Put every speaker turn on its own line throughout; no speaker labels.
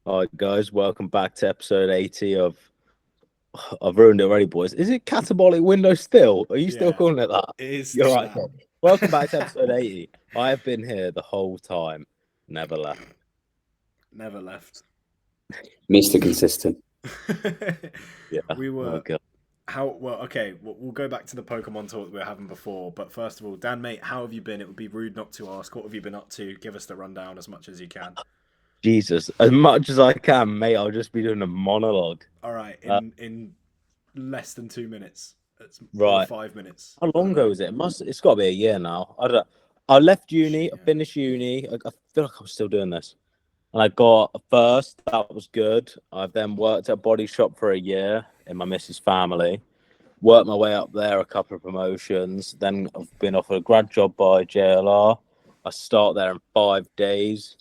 All right, guys, welcome back to episode 80 of. I've ruined it already, boys. Is it catabolic window still? Are you still
Yeah,
calling it that?
it is
You're
still
right.
that.
Okay. Welcome back to episode 80. I have been here the whole time, never left.
Never left.
Mr. Consistent.
Yeah.
We
Oh,
were
God.
how well. Okay, we'll go back to the Pokemon talk that we were having before. But first of all, Dan, mate, how have you been? It would be rude not to ask. What have you been up to? Give us the rundown as much as you can.
Jesus. As much as I can, mate, I'll just be doing a monologue.
All right,
Uh,
in less than 2 minutes, or
right.
5 minutes.
How
I
long
don't
ago
know.
is it? It's got to be a year now. I don't. I left uni. I
Yeah.
finished uni. I feel like I'm still doing this. And I got a first. That was good. I've then worked at a body shop for a year in my missus' family. Worked my way up there, a couple of promotions. Then I've been offered a grad job by JLR. I start there in 5 days.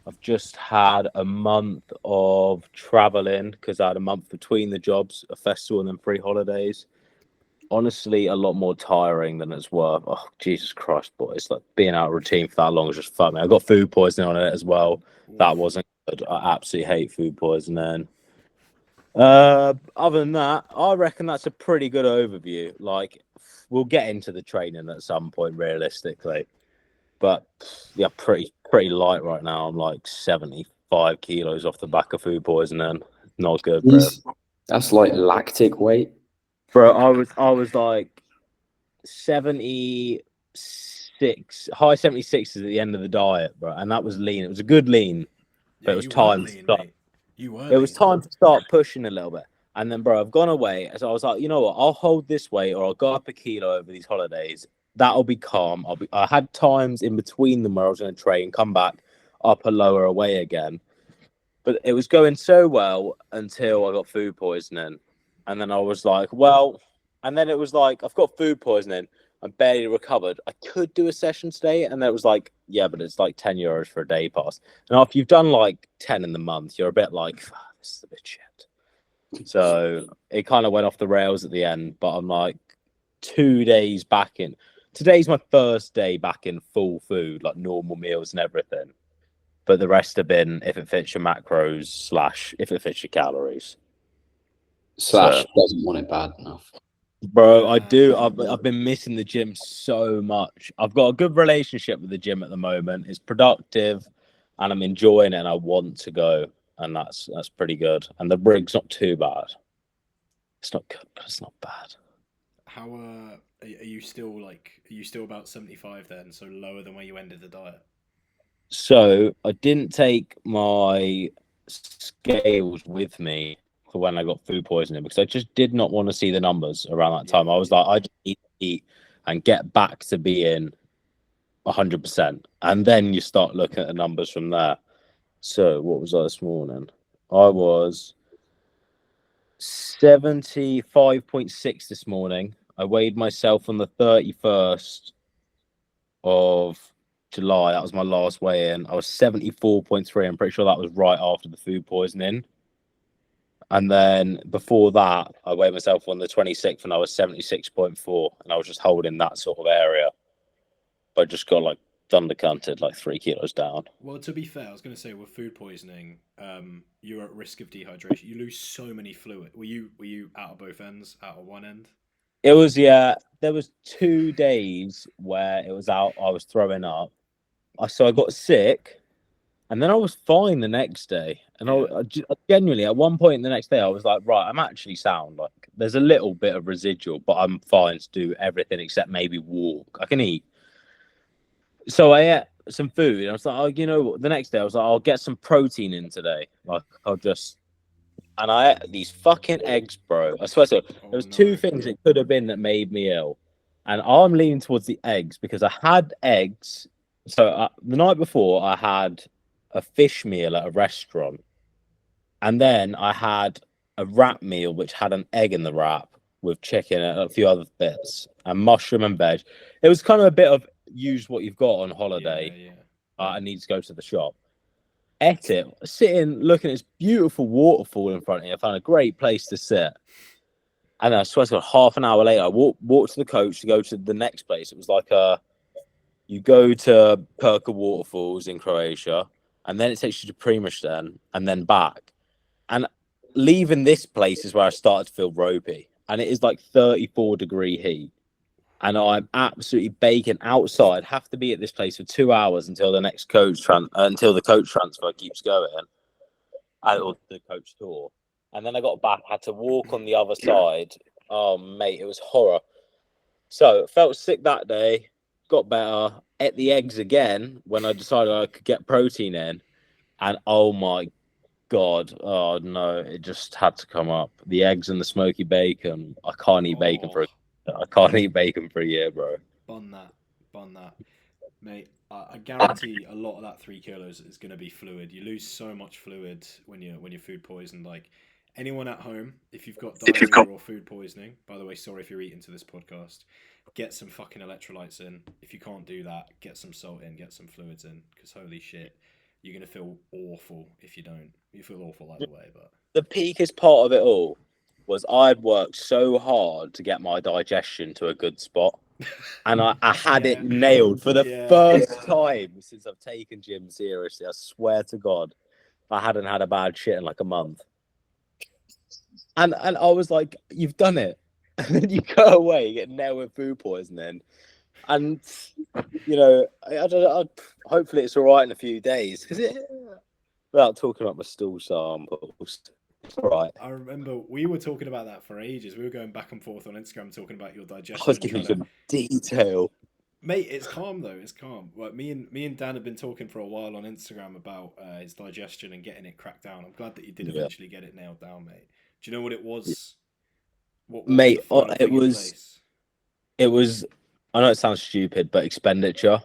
I've just had a month of traveling because I had a month between the jobs, a festival, and then 3 holidays. Honestly, a lot more tiring than it's worth. Oh, Jesus Christ, boys. Like being out of routine for that long is just fuck me. I got food poisoning on it as well. That
Oof.
wasn't good. I absolutely hate food poisoning. Other than that, I reckon that's a pretty good overview. Like, we'll get into the training at some point, realistically. But yeah, pretty light right now. I'm like 75 kilos off the back of food poisoning. Not good, bro.
That's like lactic weight.
Bro, I was like 76, high 76s at the end of the diet, bro, and that was lean. It was a good lean, but
Yeah,
it was
you were
time to
lean,
start.
mate. You were
It was
lean.
time to start pushing a little bit. And then, bro, I've gone away. So I was like, you know what? I'll hold this weight or I'll go up a kilo over these holidays. That'll be calm. I had times in between them where I was going to train, come back up a lower away again. But it was going so well until I got food poisoning. And then I was like, well, and then it was like, I've got food poisoning. I'm barely recovered. I could do a session today. And then it was like, yeah, but it's like €10 for a day pass. And after you've done like 10 in the month, you're a bit like, this is a bit shit. So it kind of went off the rails at the end. But I'm like 2 days back in. Today's my first day back in full food, like normal meals and everything. But the rest have been if it fits your macros / if it fits your calories.
Slash
So,
doesn't want it bad enough.
bro, I
Yeah.
do. I've been missing the gym so much. I've got a good relationship with the gym at the moment. It's productive, and I'm enjoying it. And I want to go, and that's pretty good. And the rig's not too bad. It's not good, but it's not bad.
How are you still like? Are you still about 75 then? So lower than where you ended the diet.
So I didn't take my scales with me for when I got food poisoning because I just did not want to see the numbers around that time.
Yeah,
I was
yeah.
like, I just need to eat and get back to being 100%. And then you start looking at the numbers from there. So what was I this morning? I was 75.6 this morning. I weighed myself on the 31st of July. That was my last weigh in. I was 74.3. I'm pretty sure that was right after the food poisoning. And then before that, I weighed myself on the 26th and I was 76.4. And I was just holding that sort of area. But I just got like thundercunted, like 3 kilos down.
Well, to be fair, I was going to say with food poisoning, you're at risk of dehydration. You lose so many fluid. Were you out of both ends? Out of one end?
It was, yeah, there was 2 days where it was out. I was throwing up. So I got sick. And then I was fine the next day. And
Yeah.
I genuinely, at one point the next day, I was like, right, I'm actually sound. Like, there's a little bit of residual, but I'm fine to do everything except maybe walk. I can eat. So I ate some food. And I was like, oh, you know what? The next day, I was like, I'll get some protein in today. Like, and I ate these fucking eggs, bro. I swear to God, there
Oh
was two
no.
things it could have been that made me ill. And I'm leaning towards the eggs because I had eggs. So the night before, I had a fish meal at a restaurant. And then I had a wrap meal, which had an egg in the wrap with chicken and a few other bits and mushroom and veg. It was kind of a bit of use what you've got on
Yeah,
holiday.
yeah.
I need to go to the shop. Ate it, sitting, looking at this beautiful waterfall in front of me. I found a great place to sit. And I swear to God, half an hour later, I walked to the coach to go to the next place. It was like you go to Perka Waterfalls in Croatia, and then it takes you to Primusden, and then back. And leaving this place is where I started to feel ropey, and it is like 34-degree heat, and I'm absolutely baking outside. Have to be at this place for 2 hours until the next until the coach transfer keeps going, or the coach tour. And then I got back, had to walk on the other side. Oh, mate, it was horror. So felt sick that day, got better, ate the eggs again when I decided I could get protein in. And oh my God, oh no, it just had to come up. The eggs and the smoky bacon. I can't eat bacon for a year, bro.
Bun that. Mate, I guarantee a lot of that 3 kilos is going to be fluid. You lose so much fluid when you're food poisoned. Like, anyone at home, if you've got diarrhea or food poisoning, by the way, sorry if you're eating to this podcast, get some fucking electrolytes in. If you can't do that, get some salt in, get some fluids in, because holy shit, you're going to feel awful if you don't. You feel awful either way, but...
The peakest part of it all was I'd worked so hard to get my digestion to a good spot. And I had it nailed for the first time since I've taken gym seriously. I swear to God, I hadn't had a bad shit in like a month. And I was like, you've done it. And then you go away, you get nailed with food poisoning. And, you know, I don't know, hopefully it's all right in a few days. Because without talking about my stool samples, it's all right.
I remember we were talking about that for ages. We were going back and forth on Instagram talking about your digestion.
I was giving you some detail.
Mate, it's calm though. It's calm. Well, me and Dan have been talking for a while on Instagram about his digestion and getting it cracked down. I'm glad that you did eventually get it nailed down, mate. Do you know what it was? What
mate,
was
it was. I know it sounds stupid, but expenditure.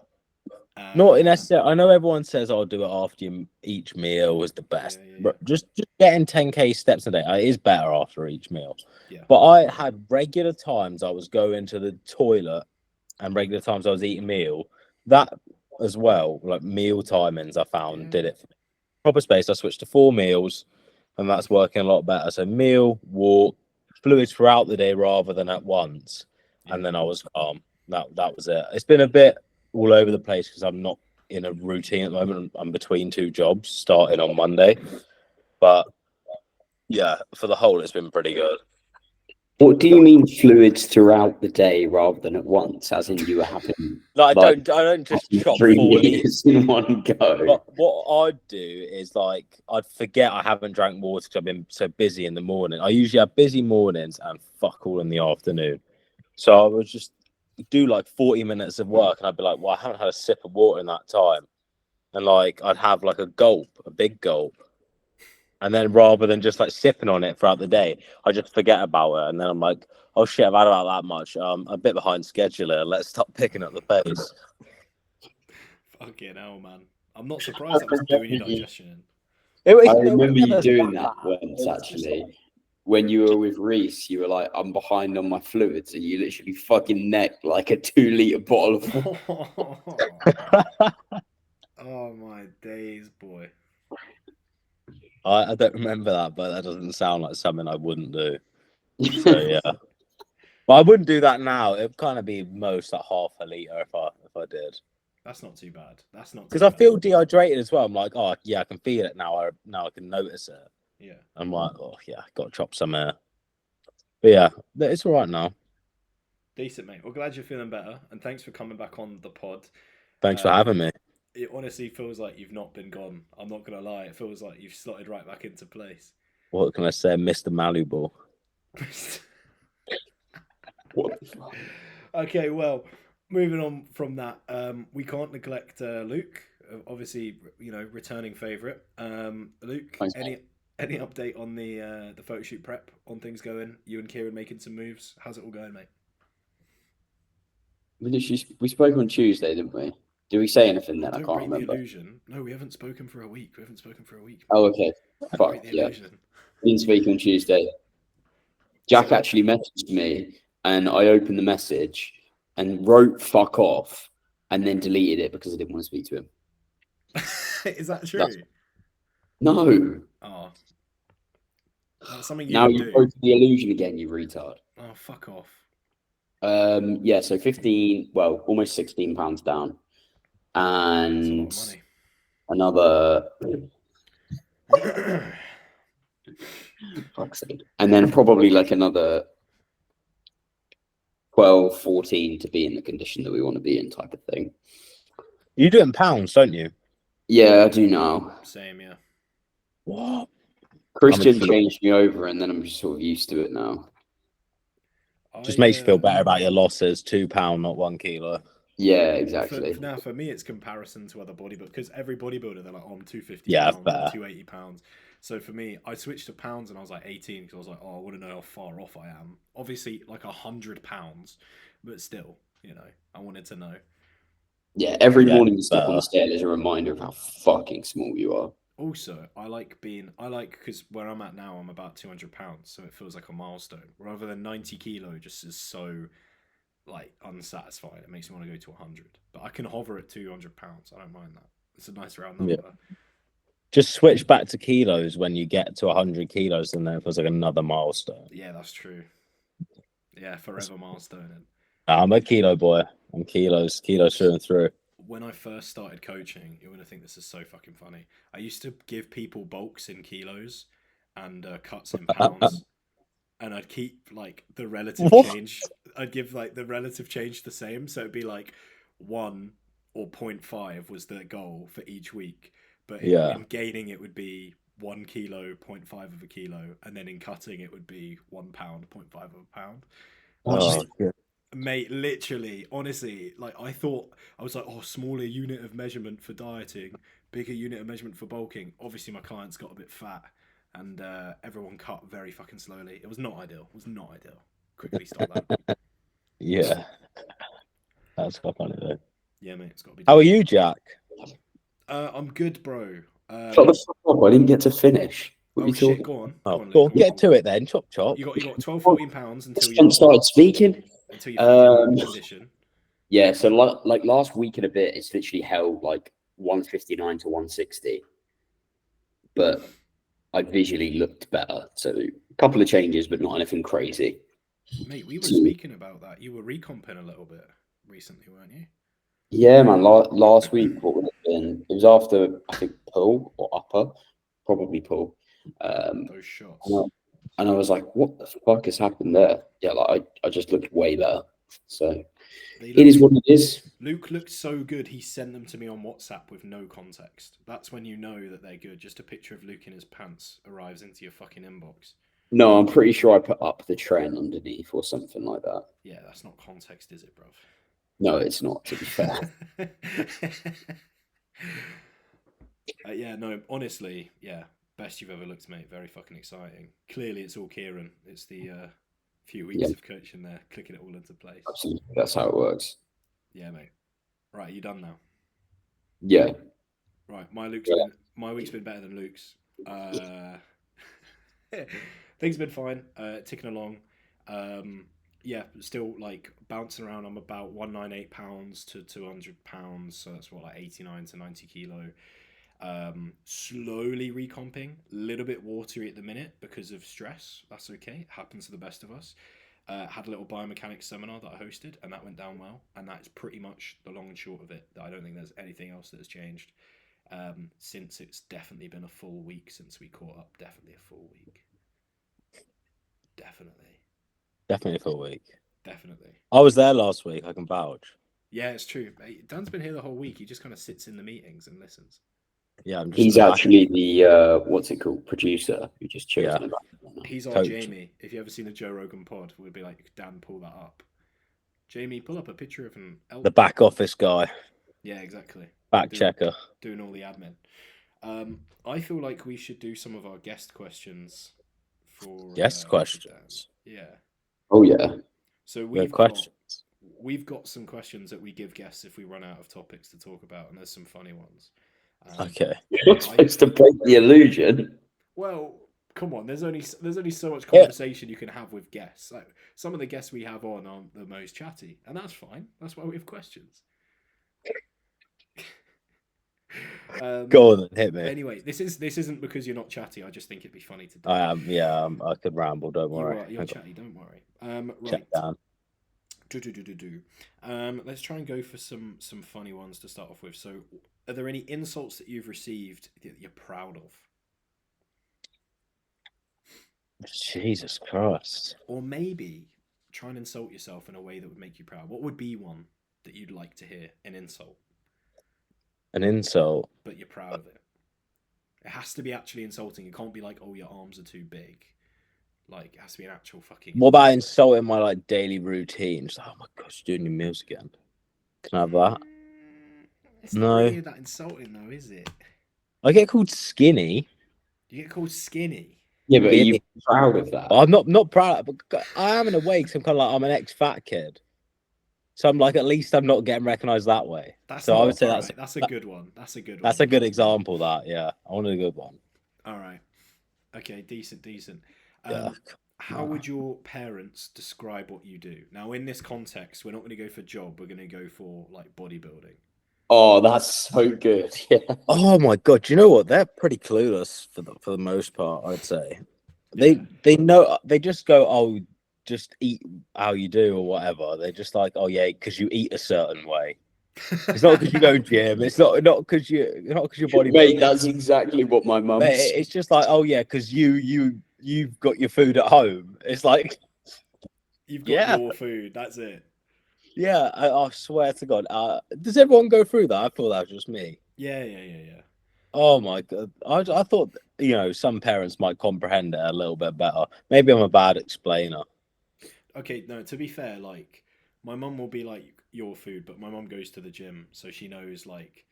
Not necessarily. I know everyone says I'll do it after each meal is the best, but just getting 10k steps a day it is better after each meal.
Yeah.
But I had regular times I was going to the toilet and regular times I was eating meal. That as well, like meal timings, I found did it for me. Proper space. I switched to 4 meals, and that's working a lot better. So meal, walk, fluids throughout the day rather than at once, and then I was calm. That was it. It's been a bit all over the place because I'm not in a routine at the moment. I'm between 2 jobs starting on Monday, but yeah, for the whole, it's been pretty good.
What do you mean fluids throughout the day rather than at once? As in you were having
I don't just chop
3
4
liters in one go.
But what I'd do is like I'd forget I haven't drank water because I've been so busy in the morning. I usually have busy mornings and fuck all in the afternoon. So I would just do like 40 minutes of work and I'd be like, well, I haven't had a sip of water in that time. And like I'd have like a big gulp. And then rather than just like sipping on it throughout the day, I just forget about it. And then I'm like, oh shit, I've had about that much. I'm a bit behind schedule. Let's stop picking up the pace.
Fucking hell, man. I'm not surprised that was doing your digestion.
I remember you doing that once, actually. When you were with Reese, you were like, I'm behind on my fluids, and you literally fucking necked like a 2-liter bottle of
Oh, my days, boy.
I don't remember that, but that doesn't sound like something I wouldn't do. So yeah. But I wouldn't do that now. It'd kind of be most like half a litre if I did.
That's not too bad.
Because I feel dehydrated as well. I'm like, oh yeah, I can feel it now. Now I can notice it.
Yeah.
I'm like, oh yeah, got to chop some air. But yeah, it's all right now.
Decent, mate. Well, glad you're feeling better, and thanks for coming back on the pod.
Thanks for having me.
It honestly feels like you've not been gone. I'm not gonna lie. It feels like you've slotted right back into place.
What can I say, Mr. Malleable?
Okay, well, moving on from that, we can't neglect Luke. Obviously, returning favourite. Luke,
Thanks,
any update on the photo shoot prep, on things going? You and Kieran making some moves. How's it all going, mate?
We spoke on Tuesday, didn't we? Did we say anything then? I can't remember.
The illusion. No, we haven't spoken for a week.
Oh, okay. Fuck, yeah. We didn't speak on Tuesday. Jack actually messaged me, and I opened the message and wrote "fuck off" and then deleted it because I didn't want to speak to him.
Is that true?
No.
Oh. That's something you
now
do.
You've broken the illusion again, you retard.
Oh, fuck off.
Yeah, so almost £16 down. And
that's a lot of money.
another. And then probably like another 12, 14 to be in the condition that we want to be in, type of thing.
You do it in pounds, don't you?
Yeah, I do now.
Same, yeah.
What?
Christian changed me over, and then I'm just sort of used to it now.
Just makes you feel better about your losses. £2, not 1 kilo.
Yeah, exactly.
For me, it's comparison to other bodybuilders, because every bodybuilder, they're like, oh, I'm 250
Yeah,
pounds,
fair.
I'm 280 pounds. So for me, I switched to pounds and I was like 18 because I was like, oh, I want to know how far off I am. Obviously, like 100 pounds, but still, you know, I wanted to know.
Yeah, every morning you step on the scale is a reminder of how fucking small you are.
Also, because where I'm at now, I'm about 200 pounds, so it feels like a milestone. Rather than 90 kilo, just is so like unsatisfying. It makes me want to go to 100, but I can hover at 200 pounds. I don't mind that. It's a nice round number.
Yeah. Just switch back to kilos when you get to 100 kilos, and then it feels like another milestone.
Yeah, that's true. Yeah, forever milestone.
I'm a kilo boy. I'm kilos through and through.
When I first started coaching, you're gonna think this is so fucking funny. I used to give people bulks in kilos and cuts in pounds, and I'd keep like the relative change. I'd give like the relative change the same, so it'd be like 1 or 0.5 was the goal for each week. But in gaining, it would be 1 kilo, 0.5 of a kilo, and then in cutting, it would be 1 pound, 0.5 of a pound. Mate, literally, honestly, like I was like, oh, smaller unit of measurement for dieting, bigger unit of measurement for bulking. Obviously, my clients got a bit fat, and everyone cut very fucking slowly. It was not ideal. Quickly stop that.
Yeah, that's quite funny though.
Yeah, mate, it's got to be done.
How are you, Jack?
I'm good, bro.
Shut the fuck up! I didn't get to finish.
Oh shit, go on.
Go on, get to it then. Chop chop.
You got 12, 14 pounds until
you started speaking.
Until you find your condition.
Yeah, so like last week and a bit, it's literally held like 159 to 160. But I visually looked better. So a couple of changes, but not anything crazy.
Mate, we were speaking about that. You were recomping a little bit recently, weren't you?
Yeah, man. Last week, what would it have been? It was after, I think, pull or upper, probably pull.
Those shots.
And I was like, what the fuck has happened there? Yeah, like I just looked way better. So it is what it is.
Luke looked so good, he sent them to me on WhatsApp with no context. That's when you know that they're good. Just a picture of Luke in his pants arrives into your fucking inbox.
No, I'm pretty sure I put up the trend underneath or something like that.
Yeah, that's not context, is it, bruv?
No, it's not, to be fair.
Yeah, no, honestly, yeah. Best you've ever looked, mate. Very fucking exciting. Clearly, it's all Kieran. It's the few weeks of coaching there, clicking it all into place.
Absolutely. That's how it works.
Yeah, mate. Right, you done now?
Yeah.
Right, my week's been better than Luke's. Things have been fine. Ticking along. Yeah, still like bouncing around. I'm about 198 pounds to 200 pounds, so that's what, like 89 to 90 kilo. Slowly recomping, a little bit watery at the minute because of stress. That's okay, it happens to the best of us. Had a little biomechanics seminar that I hosted, and that went down well, and that is pretty much the long and short of it. I don't think there's anything else that has changed since. It's definitely been a full week since we caught up. Definitely a full week.
Definitely a full week.
Definitely.
I was there last week. I can vouch.
Yeah, it's true. Dan's been here the whole week. He just kind of sits in the meetings and listens.
Yeah,
he's actually the what's it called, producer who just chills.
Yeah.
He's our Jamie. If you ever seen a Joe Rogan pod, we'd be like, Dan, pull that up. Jamie, pull up a picture of an elk.
The back office guy.
Yeah, exactly.
Checker.
Doing all the admin. I feel like we should do some of our guest questions for
questions.
Yeah.
Oh yeah.
So we've got some questions that we give guests if we run out of topics to talk about, and there's some funny ones.
Okay.
You're supposed to break the illusion.
Well, come on. There's only so much conversation you can have with guests. Like, some of the guests we have on aren't the most chatty, and that's fine. That's why we have questions.
Go on, hit me.
Anyway, this isn't because you're not chatty. I just think it'd be funny to do.
I am. Yeah, I could ramble. Don't worry.
You're chatty. Don't worry. Right.
Check down.
Let's try and go for some funny ones to start off with. So Are there any insults that you've received that you're proud of?
Jesus Christ.
Or maybe try and insult yourself in a way that would make you proud. What would be one that you'd like to hear? An insult,
An insult.
but you're proud of it. It has to be actually insulting. It can't be like, oh, your arms are too big. Like, it has to be an actual fucking.
What about insulting my like daily routine? Just like, oh my gosh, doing your meals again. Can I have that?
It's not really that insulting though, is it?
I get called skinny.
You get called skinny.
Yeah, but are you proud of that?
I'm not proud, but I am in a way because I'm kind of like I'm an ex-fat kid. So I'm like, at least I'm not getting recognised that way. So I would say
that's a good one. That's a good one.
That's a good example. That I wanted a good one.
All right. Okay, decent.
Yeah.
How would your parents describe what you do? Now, in this context, we're not going to go for job. We're going to go for like bodybuilding.
Oh, that's so good. Yeah.
Oh my god! Do you know what? They're pretty clueless for the most part. I'd say they know. They just go, oh, just eat how you do or whatever. They're just like, oh yeah, because you eat a certain way. It's not because you go gym. It's not because your body.
Mate, that's exactly what my mum.
It's just like, oh yeah, because you've got your food at home. It's like
you've got your food. That's it.
Yeah, I swear to God. Does everyone go through that? I thought that was just me.
Yeah.
Oh my God. I thought, some parents might comprehend it a little bit better. Maybe I'm a bad explainer.
Okay, no, to be fair, like, my mum will be like your food, but my mum goes to the gym, so she knows, like,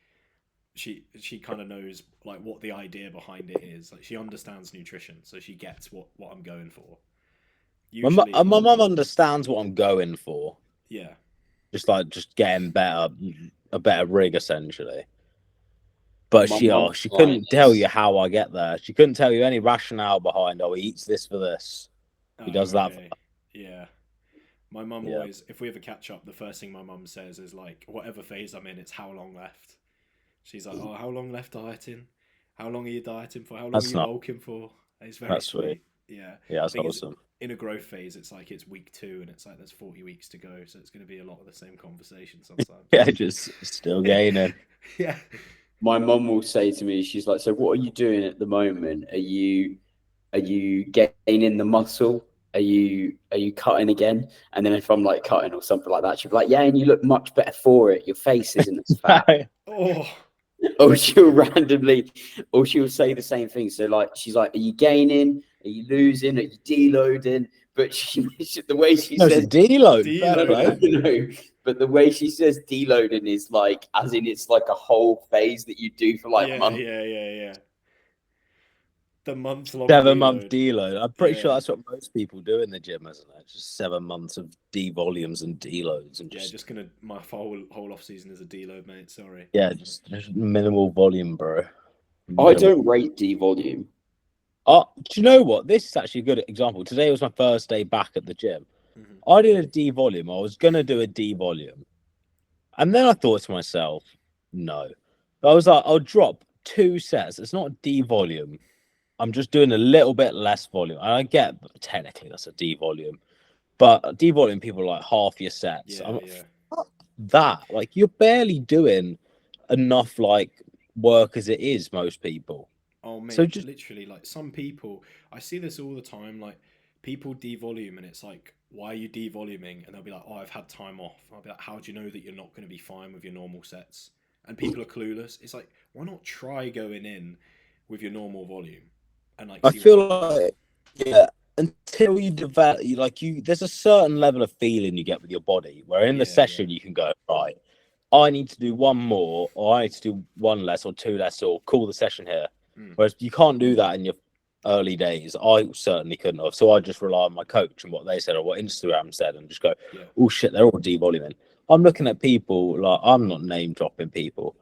she kind of knows, like, what the idea behind it is. Like, she understands nutrition, so she gets what I'm going for. Usually,
My mum understands what I'm going for.
Yeah.
Just getting a better rig, essentially. But she couldn't tell you how I get there. She couldn't tell you any rationale behind, he eats this for this. He does that for that.
Yeah. My mum always, if we ever catch up, the first thing my mum says is like, whatever phase I'm in, it's how long left. She's like, oh, how long left dieting? How long are you dieting for? How long are you bulking for? And it's very sweet. Yeah.
Yeah, that's awesome.
In a growth phase, it's like it's week 2 and it's like there's 40 weeks to go. So it's going to be a lot of the same conversation sometimes.
Yeah, just still gaining.
Yeah.
My mum will say to me, she's like, so what are you doing at the moment? Are you gaining the muscle? Are you cutting again? And then if I'm like cutting or something like that, she'll be like, yeah, and you look much better for it. Your face isn't as fat. Or she'll say the same thing. So like, she's like, are you gaining? Are you losing? Are you deloading? But the way she says
deload.
No, but the way she says deloading is like, as in it's like a whole phase that you do for like a month.
Yeah. The month-long
7-month deload. I'm pretty sure that's what most people do in the gym, isn't it? Just 7 months of devolumes and deloads, and
my whole off season is a deload, mate. Sorry.
Yeah, just minimal volume, bro.
I don't rate devolume.
Do you know what? This is actually a good example. Today was my first day back at the gym. Mm-hmm. I did a devolume. I was gonna do a devolume, and then I thought to myself, no. I was like, I'll drop 2 sets. It's not a devolume. I'm just doing a little bit less volume. And I get technically that's a devolume, but devolume people are like half your sets. That like you're barely doing enough like work as it is. Most people.
Oh mate, so just literally like some people, I see this all the time. Like people devolume, and it's like, why are you devoluming? And they'll be like, oh, I've had time off. And I'll be like, how do you know that you're not going to be fine with your normal sets? And people are clueless. It's like, why not try going in with your normal volume? And like,
I feel like, until you develop, there's a certain level of feeling you get with your body where in the session you can go, right, I need to do 1 more, or I need to do 1 less or 2 less, or call the session here. Whereas you can't do that in your early days. I certainly couldn't have. So I just rely on my coach and what they said or what Instagram said and just go, oh shit, they're all devoluming. I'm looking at people, like, I'm not name dropping people,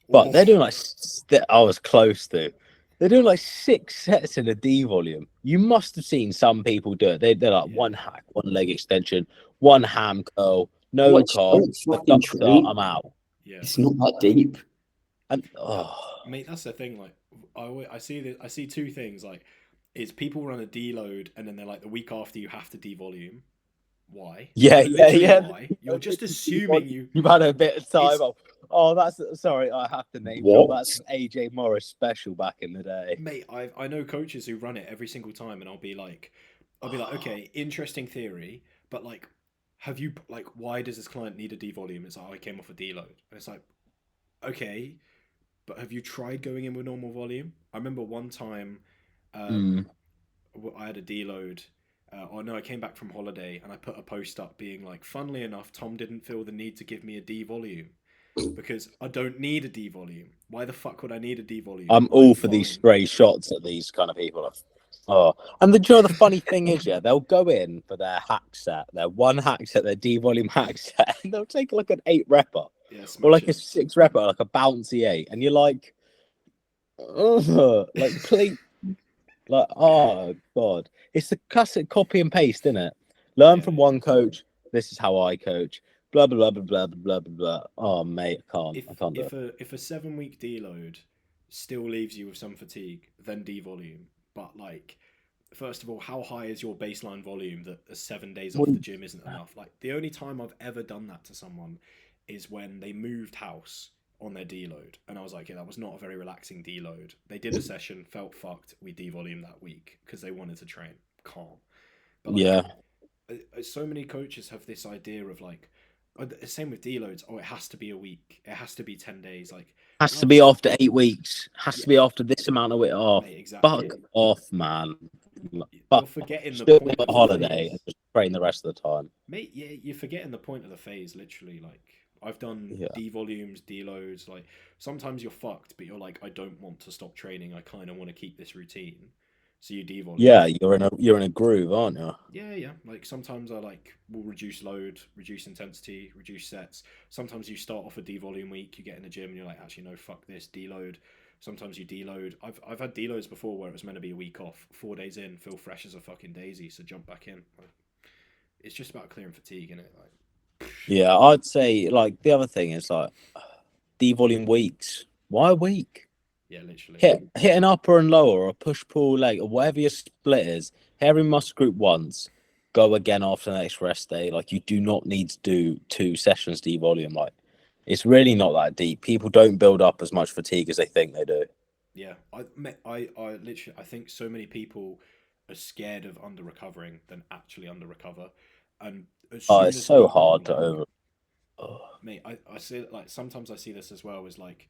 but they're doing like, I was close to. They're doing like 6 sets in a devolume. You must have seen some people do it. They're like 1 hack, 1 leg extension, 1 ham curl, no carb. I'm out.
Yeah. It's not that deep.
And
mate, that's the thing. Like, I see 2 things. Like, is people run a deload and then they're like the week after you have to devolume, why.
Yeah,
Literally
yeah.
why. You're just assuming
you've had a bit of time
It's-
off. Oh, that's sorry. I have to name drop. That's an AJ Morris special back in the day.
Mate, I know coaches who run it every single time, and I'll be like, okay, interesting theory, but like, have you like, why does this client need a devolume? It's like, oh, I came off a deload, and it's like, okay, but have you tried going in with normal volume? I remember one time, I had a deload. No, I came back from holiday and I put a post up being like, funnily enough, Tom didn't feel the need to give me a devolume because I don't need a devolume. Why the fuck would I need a devolume?
I'm all for these stray shots at these kind of people. Oh, and the funny thing is, yeah, they'll go in for their hack set, their one hack set, their devolume hack set, and they'll take like an 8 repper, or like a 6 repper, like a bouncy 8, and you're like, like please, like, oh god, it's the classic copy and paste, isn't it? Learn from one coach. This is how I coach. Blah blah blah blah blah blah blah. Oh mate, I can't do it.
If a 7-week deload still leaves you with some fatigue, then devolume. But like, first of all, how high is your baseline volume that 7 days off the gym isn't enough? Like, the only time I've ever done that to someone is when they moved house on their deload, and I was like, yeah, that was not a very relaxing deload. They did a session, felt fucked. We devolumed that week because they wanted to train calm. But like,
yeah.
So many coaches have this idea of like, same with deloads. Oh, it has to be a week. It has to be 10 days. Like,
has to be after 8 weeks. Has to be after this amount of it off.
Mate, exactly.
Fuck off, man.
You're forgetting
the
point of
the holiday and just train the rest of the time.
Mate, yeah, you're forgetting the point of the phase. Literally, like, I've done devolumes, deloads. Like, sometimes you're fucked, but you're like, I don't want to stop training. I kind of want to keep this routine. So you devolume.
Yeah, you're in a groove, aren't you?
Yeah. Like, sometimes I will reduce load, reduce intensity, reduce sets. Sometimes you start off a devolume week, you get in the gym and you're like, actually no, fuck this, deload. Sometimes you deload. I've had deloads before where it was meant to be a week off. 4 days in, feel fresh as a fucking daisy, so jump back in. It's just about clearing fatigue, isn't it? Like,
yeah, I'd say like the other thing is like devolume weeks. Why a week?
Yeah, literally.
Hit an upper and lower, or push pull leg, or whatever your split is. Hit every muscle group once. Go again after the next rest day. Like, you do not need to do 2 sessions devolume. Like, it's really not that deep. People don't build up as much fatigue as they think they do.
Yeah, I literally, I think so many people are scared of under recovering than actually under recover, and as soon
it's
as
so
people,
hard to over.
Mate, I see, like, sometimes I see this as well as like,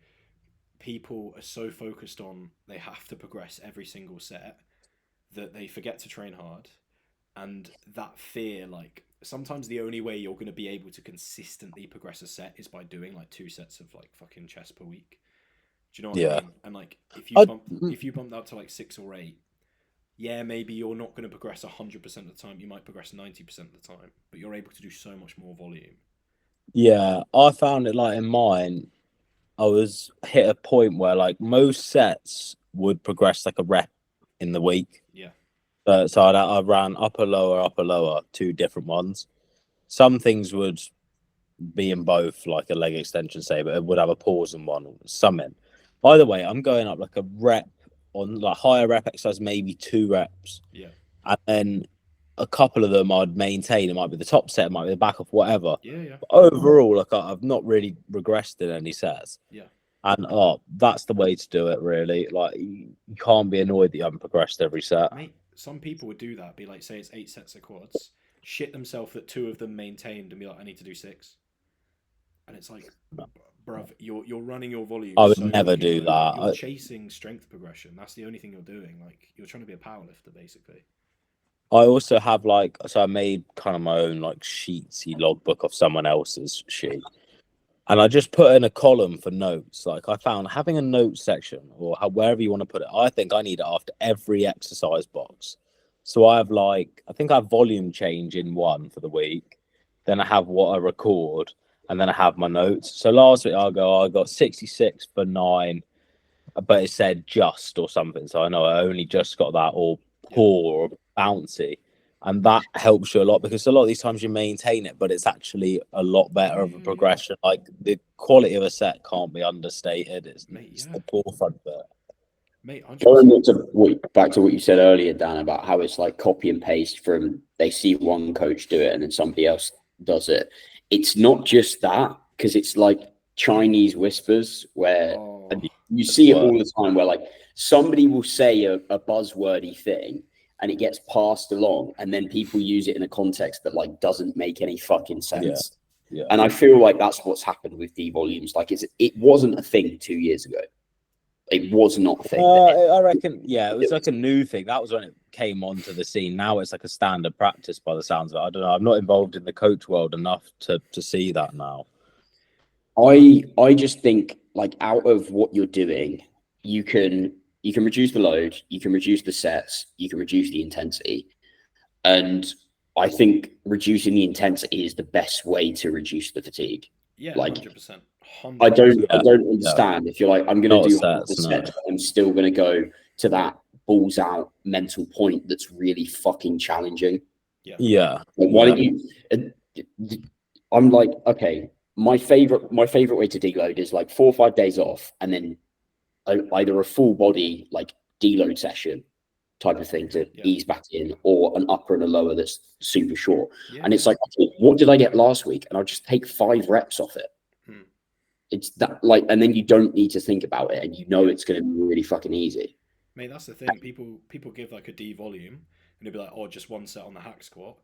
people are so focused on they have to progress every single set that they forget to train hard, and that fear, like, sometimes the only way you're going to be able to consistently progress a set is by doing like 2 sets of like fucking chest per week. Do you know what I mean? And like, if you bump that to like 6 or 8, yeah, maybe you're not going to progress 100% of the time. You might progress 90% of the time, but you're able to do so much more volume.
Yeah, I found it like in mine, I was hit a point where like most sets would progress like a rep in the week.
Yeah.
So I ran upper, lower, 2 different ones. Some things would be in both, like a leg extension, say, but it would have a pause in one, some in. Either way, I'm going up like a rep on like higher rep exercise, maybe 2 reps.
Yeah.
And then a couple of them I'd maintain. It might be the top set, it might be the back off, whatever.
Yeah.
But overall, like, I've not really regressed in any sets.
Yeah.
And that's the way to do it, really. Like, you can't be annoyed that you haven't progressed every set.
Mate, some people would do that. Be like, say it's 8 sets of quads, shit themselves that 2 of them maintained, and be like, I need to do 6. And it's like, bruv, you're running your volume.
I would never do that.
You're chasing strength progression. That's the only thing you're doing. Like, you're trying to be a powerlifter, basically.
I also have I made kind of my own like sheetsy logbook of someone else's sheet. And I just put in a column for notes. Like, I found having a note section, or wherever you want to put it, I think I need it after every exercise box. So I have I think I have volume change in one for the week. Then I have what I record, and then I have my notes. So last week I got 66 for 9, but it said just or something. So I know I only just got that, or poor or bouncy. And that helps you a lot, because a lot of these times you maintain it, but it's actually a lot better of a progression. Like, the quality of a set can't be understated. It's the forefront bit.
Mate, 100%.
Back to what you said earlier, Dan, about how it's like copy and paste from they see one coach do it and then somebody else does it. It's not just that, because it's like Chinese whispers where you see it all the time, where like somebody will say a buzzwordy thing and it gets passed along, and then people use it in a context that like doesn't make any fucking sense.
Yeah.
And I feel like that's what's happened with D-volumes. Like it wasn't a thing 2 years ago. It was not a thing.
I reckon, it was like a new thing. That was when it came onto the scene. Now it's like a standard practice by the sounds of it. I don't know. I'm not involved in the coach world enough to see that now.
I just think, like, out of what you're doing, you can reduce the load, you can reduce the sets, you can reduce the intensity. And I think reducing the intensity is the best way to reduce the fatigue.
Yeah,
like
100%.
I don't understand if you're like, I'm going to do the sets, but I'm still going to go to that balls out mental point that's really fucking challenging.
Yeah.
Like, why don't you? I'm like, okay, my favorite way to deload is like 4 or 5 days off, and then either a full body like deload session type of thing to ease back in, or an upper and a lower that's super short. And it's like, okay, what did I get last week? And I'll just take 5 reps off it. It's that, like, and then you don't need to think about it, and you know it's going to be really fucking easy.
Mate, that's the thing. People give like a D volume, and they'll be like, oh, just 1 set on the hack squat.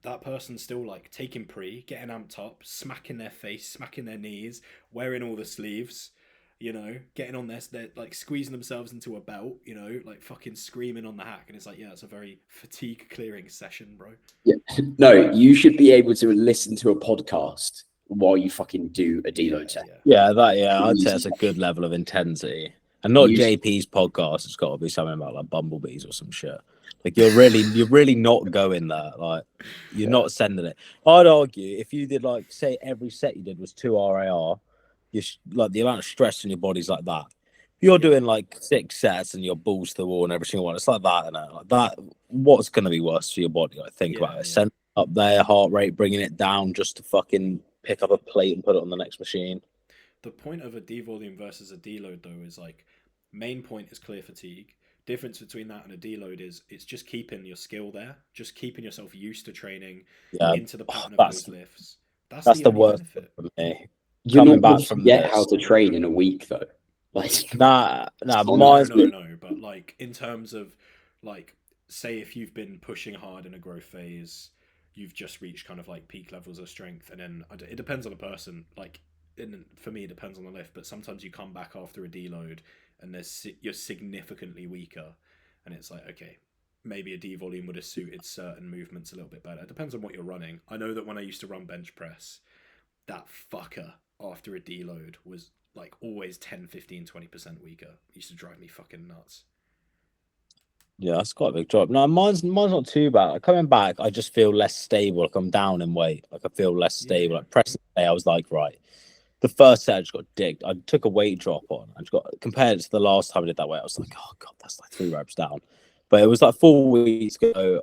That person's still like taking pre, getting amped up, smacking their face, smacking their knees, wearing all the sleeves, you know, getting on they're like squeezing themselves into a belt, you know, like fucking screaming on the hack. And it's like, it's a very fatigue clearing session, bro.
Yeah. No, you should be able to listen to a podcast while you fucking do a deload set.
I'd say that's a good level of intensity. And not JP's podcast. It's got to be something about like bumblebees or some shit. Like you're really not going there. Like you're not sending it. I'd argue if you did like, say every set you did was 2 RAR, like the amount of stress in your body's like that. If you're doing like 6 sets and your balls to the wall and every single one, it's like that, and like that. What's going to be worse for your body? Like think about it. Send up there, heart rate, bringing it down just to fucking pick up a plate and put it on the next machine.
The point of a D volume versus a deload though is like, main point is clear fatigue. Difference between that and a deload is it's just keeping your skill there, just keeping yourself used to training into the pattern of those lifts. That's the worst benefit
for me.
You're not going to forget how to train in a week though. Like
no,
but like in terms of like, say if you've been pushing hard in a growth phase, you've just reached kind of like peak levels of strength, and then it depends on the person. Like for me, it depends on the lift, but sometimes you come back after a deload and you're significantly weaker, and it's like, okay, maybe a D volume would have suited certain movements a little bit better. It depends on what you're running. I know that when I used to run bench press, that fucker after a deload was like always 10, 15, 20% weaker. It used to drive me fucking nuts.
Yeah, that's quite a big drop. No, mine's not too bad. Like, coming back, I just feel less stable. Like I'm down in weight. Like I feel less stable. Like pressing today, I was like, right. The first set I just got digged. I took a weight drop on. I just got compared to the last time I did that weight. I was like, oh god, that's like 3 reps down. But it was like 4 weeks ago.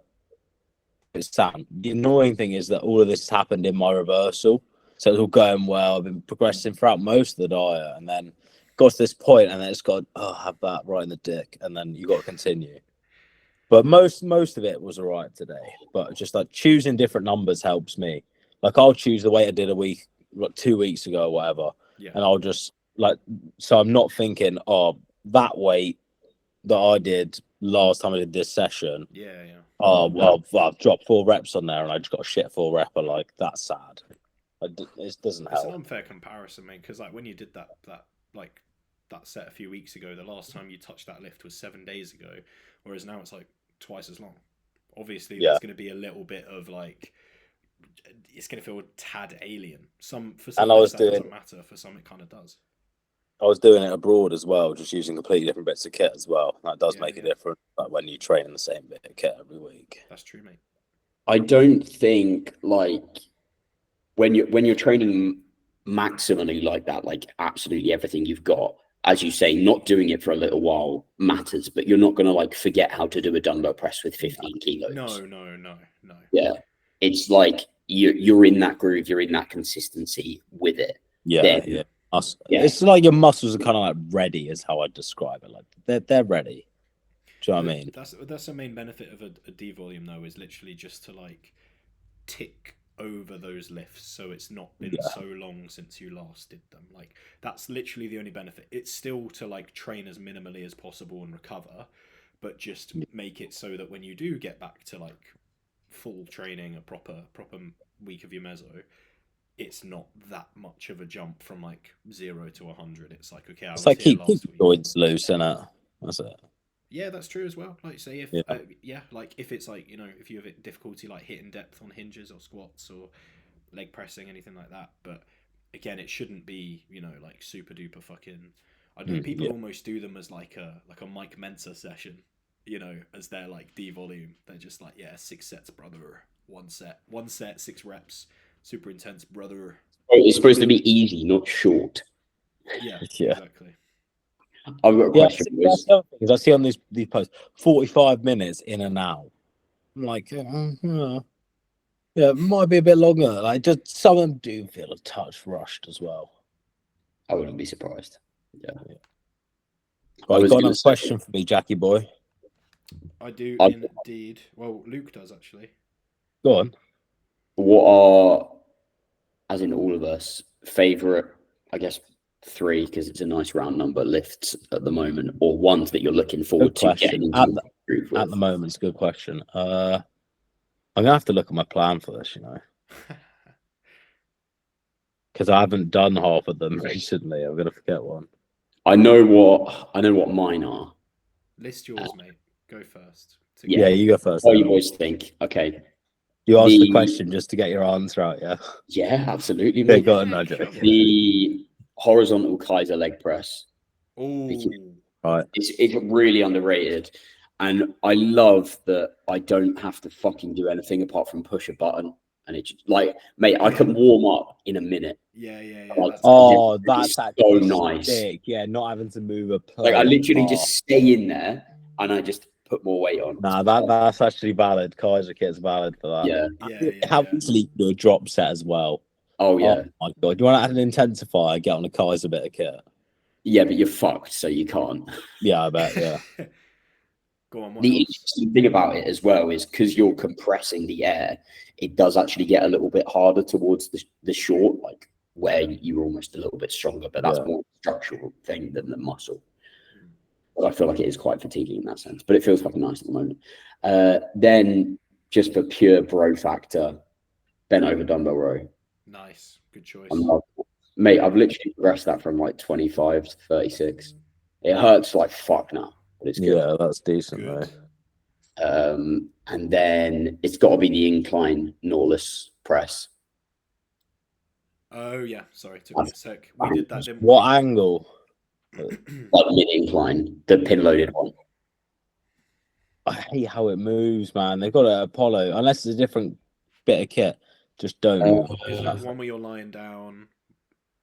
It's down. The annoying thing is that all of this happened in my reversal. So it's all going well. I've been progressing throughout most of the diet, and then got to this point, and then it's got, have that right in the dick, and then you got to continue. But most of it was all right today. But just like choosing different numbers helps me. Like I'll choose the weight I did a week, like 2 weeks ago or whatever, and I'll just like, so I'm not thinking, that weight that I did last time I did this session. Oh well, I've dropped 4 reps on there, and I just got a shit 4 repper. Like that's sad. It doesn't help.
It's an unfair comparison, mate. Because like when you did that set a few weeks ago, the last time you touched that lift was 7 days ago, whereas now it's like twice as long. Obviously, there's going to be a little bit of like, it's going to feel a tad alien. For some, that doesn't matter. For some, it kind of does.
I was doing it abroad as well, just using completely different bits of kit as well. That does make a difference. Like when you train in the same bit of kit every week.
That's true, mate.
I don't think like when you're training maximally like that, like absolutely everything you've got, as you say, not doing it for a little while matters, but you're not going to like forget how to do a dumbbell press with 15 kilos.
No.
Yeah. It's like you're in that groove, you're in that consistency with it.
Yeah.
Yeah.
It's like your muscles are kind of like ready, is how I describe it. Like they're ready. Do you know what I mean?
That's the main benefit of a D volume though, is literally just to like tick over those lifts, so it's not been so long since you last did them. Like that's literally the only benefit. It's still to like train as minimally as possible and recover, but just make it so that when you do get back to like full training, a proper week of your meso, it's not that much of a jump from like 0 to 100. It's like, okay, I
It's
was
like
here
keep
last week.
joints loose, innit? That's it.
Yeah, that's true as well. Like say if like if it's like, you know, if you have difficulty like hitting depth on hinges or squats or leg pressing, anything like that. But again, it shouldn't be, you know, like super duper fucking. I don't know. People almost do them as like a Mike Mensa session, you know, as their like D volume. They're just like, yeah, 6 sets, brother. One set, 6 reps, super intense, brother.
It's supposed to be easy, not short.
Yeah, exactly.
I've got a question.
That's the thing, I see on these posts 45 minutes in and out. I'm like, yeah, it might be a bit longer. Like, just some of them do feel a touch rushed as well.
I wouldn't be surprised. Yeah.
Right, got another question for me, Jackie boy.
I do indeed. Well, Luke does actually.
Go on.
What are, as in all of us, favorite, I guess, 3, because it's a nice round number, lifts at the moment, or ones that you're looking forward to getting into
at the moment? It's a good question. I'm gonna have to look at my plan for this, you know, because I haven't done half of them recently. I'm gonna forget one.
I know what mine are.
List yours, mate. Go first.
Yeah, you go first.
What do you boys think? Okay.
You ask the question just to get your answer out, yeah?
Yeah, absolutely.
Mate. Go on,
the horizontal Kaiser leg press.
Oh,
right.
It's really underrated. And I love that I don't have to fucking do anything apart from push a button. And it's like, mate, I can warm up in a minute.
Yeah.
Like,
that's actually
so nice.
Sick. Yeah, not having to move a plate.
Like, I literally just stay in there and I just put more weight on.
Nah, that's actually valid. Kaiser kit's valid for that.
Yeah.
How easily you can do a drop set as well.
Oh, yeah.
Oh, my God. Do you want to add an intensifier? Get on a Kaiser bit of kit.
Yeah, but you're fucked, so you can't.
Yeah, I bet, yeah.
Go on,
the interesting thing about it as well is because you're compressing the air, it does actually get a little bit harder towards the short, like where you're almost a little bit stronger, but that's more a structural thing than the muscle. But I feel like it is quite fatiguing in that sense, but it feels fucking nice at the moment. Then just for pure bro factor, bent over dumbbell row.
Nice, good choice.
Mate, I've literally progressed that from like 25 to 36. It hurts like fuck now, but it's good.
Yeah, that's decent, mate.
And then it's got to be the incline Norless press.
Oh yeah, sorry, took me a sec. We did that, didn't we?
What angle?
Like mid-incline, the pin-loaded one.
I hate how it moves, man. They've got it at Apollo. Unless it's a different bit of kit, just don't move.
Is that one where you're lying down?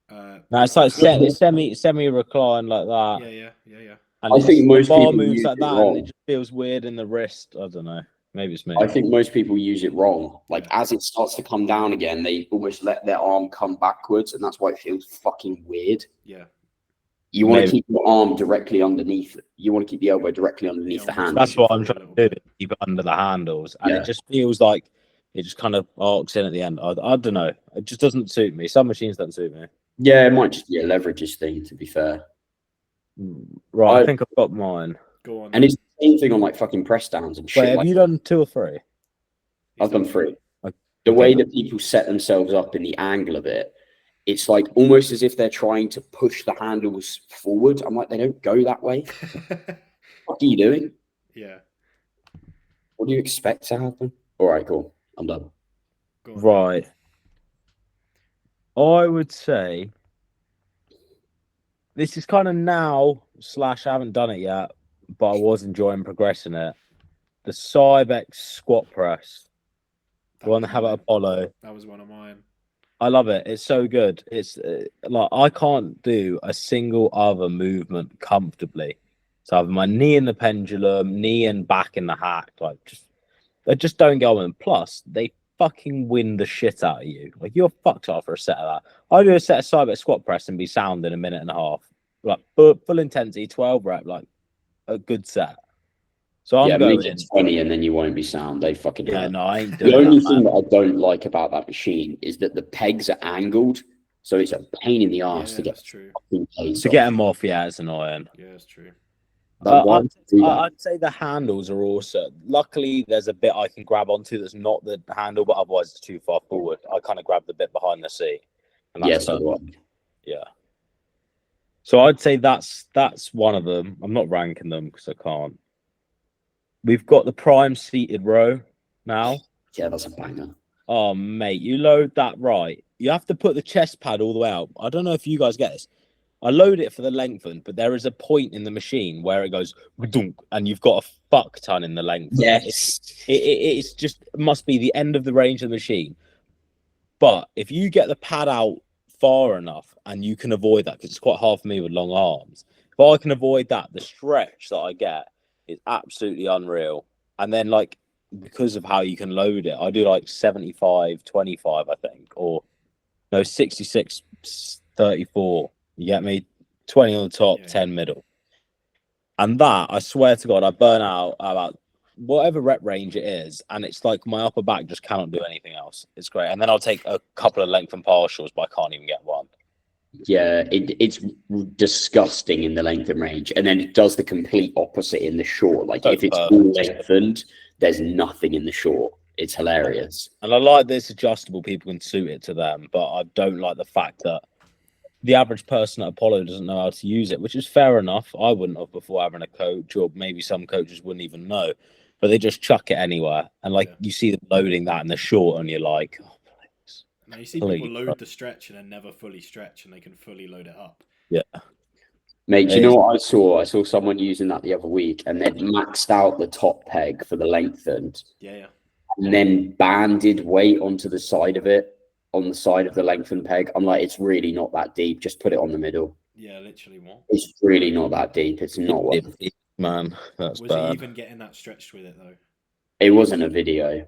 No, it's like semi recline like that.
Yeah.
And
I think most
bar
people
moves
use
like
it
that,
wrong.
and it just feels weird in the wrist. I don't know. Maybe it's me.
I think most people use it wrong. Like as it starts to come down again, they almost let their arm come backwards, and that's why it feels fucking weird.
Yeah.
You want to keep your arm directly underneath. You want to keep the elbow directly underneath the hand.
That's what I'm trying to do. Keep it under the handles, and it just feels like it just kind of arcs in at the end. I don't know. It just doesn't suit me. Some machines don't suit me.
Yeah, it might just be a leverages thing, to be fair.
Right, I think I've got mine.
Go on.
And it's the same thing on like fucking press downs and shit.
Wait, have you done 2 or 3?
I've done 3. The way that people set themselves up in the angle of it, it's like almost as if they're trying to push the handles forward. I'm like, they don't go that way. What are you doing?
Yeah.
What do you expect to happen? All right, cool. I'm done.
Right. I would say this is kind of now / I haven't done it yet, but I was enjoying progressing it. The Cybex squat press. The one that have at Apollo.
That was one of mine.
I love it. It's so good. It's like I can't do a single other movement comfortably. So I have my knee in the pendulum, knee and back in the hack. Like they just don't go on. Plus, they fucking win the shit out of you. Like, you're fucked after a set of that. I do a set of side bit squat press and be sound in a minute and a half. Like, full intensity, 12 rep, like a good set. So I'm going
make it 20 and then you won't be sound. They fucking hurt.
no, I ain't doing
The only
that,
thing
man.
that I don't like about that machine is that the pegs are angled, so it's a pain in the ass to get
that's true.
To get them off, yeah, it's annoying.
Yeah, that's true.
I'd say the handles are also. Luckily, there's a bit I can grab onto that's not the handle, but otherwise it's too far forward. I kind of grab the bit behind the seat. And that's yeah. So I'd say that's one of them. I'm not ranking them because I can't. We've got the prime seated row now.
Yeah, that's a banger.
Oh, mate, you load that right. You have to put the chest pad all the way out. I don't know if you guys get this. I load it for the lengthen, but there is a point in the machine where it goes, and you've got a fuck ton in the length.
Yes.
It's just, it must be the end of the range of the machine. But if you get the pad out far enough, and you can avoid that, because it's quite hard for me with long arms. If I can avoid that, the stretch that I get is absolutely unreal. And then, like, because of how you can load it, I do like 75, 25, I think, or no, 66, 34. You get me? 20 on the top, 10 middle. And that, I swear to God, I burn out about whatever rep range it is. And it's like my upper back just cannot do anything else. It's great. And then I'll take a couple of length and partials, but I can't even get one.
Yeah, it's disgusting in the length and range. And then it does the complete opposite in the short. Like, if it's all lengthened, there's nothing in the short. It's hilarious.
And I like this adjustable. People can suit it to them. But I don't like the fact that the average person at Apollo doesn't know how to use it, which is fair enough. I wouldn't have before having a coach, or maybe some coaches wouldn't even know, but they just chuck it anywhere. And like you see them loading that in the short, and you're like, oh, please.
Now you see people load the stretch and then never fully stretch, and they can fully load it up.
Yeah.
Mate, do you know what I saw? I saw someone using that the other week, and they'd maxed out the top peg for the lengthened.
Yeah.
And then banded weight onto the side of it, on the side of the lengthened peg. I'm like, it's really not that deep. Just put it on the middle.
Yeah, literally what?
It's really not that deep. It's not what.
Man, that's
was
bad.
he even getting that stretched with it though?
It wasn't a video.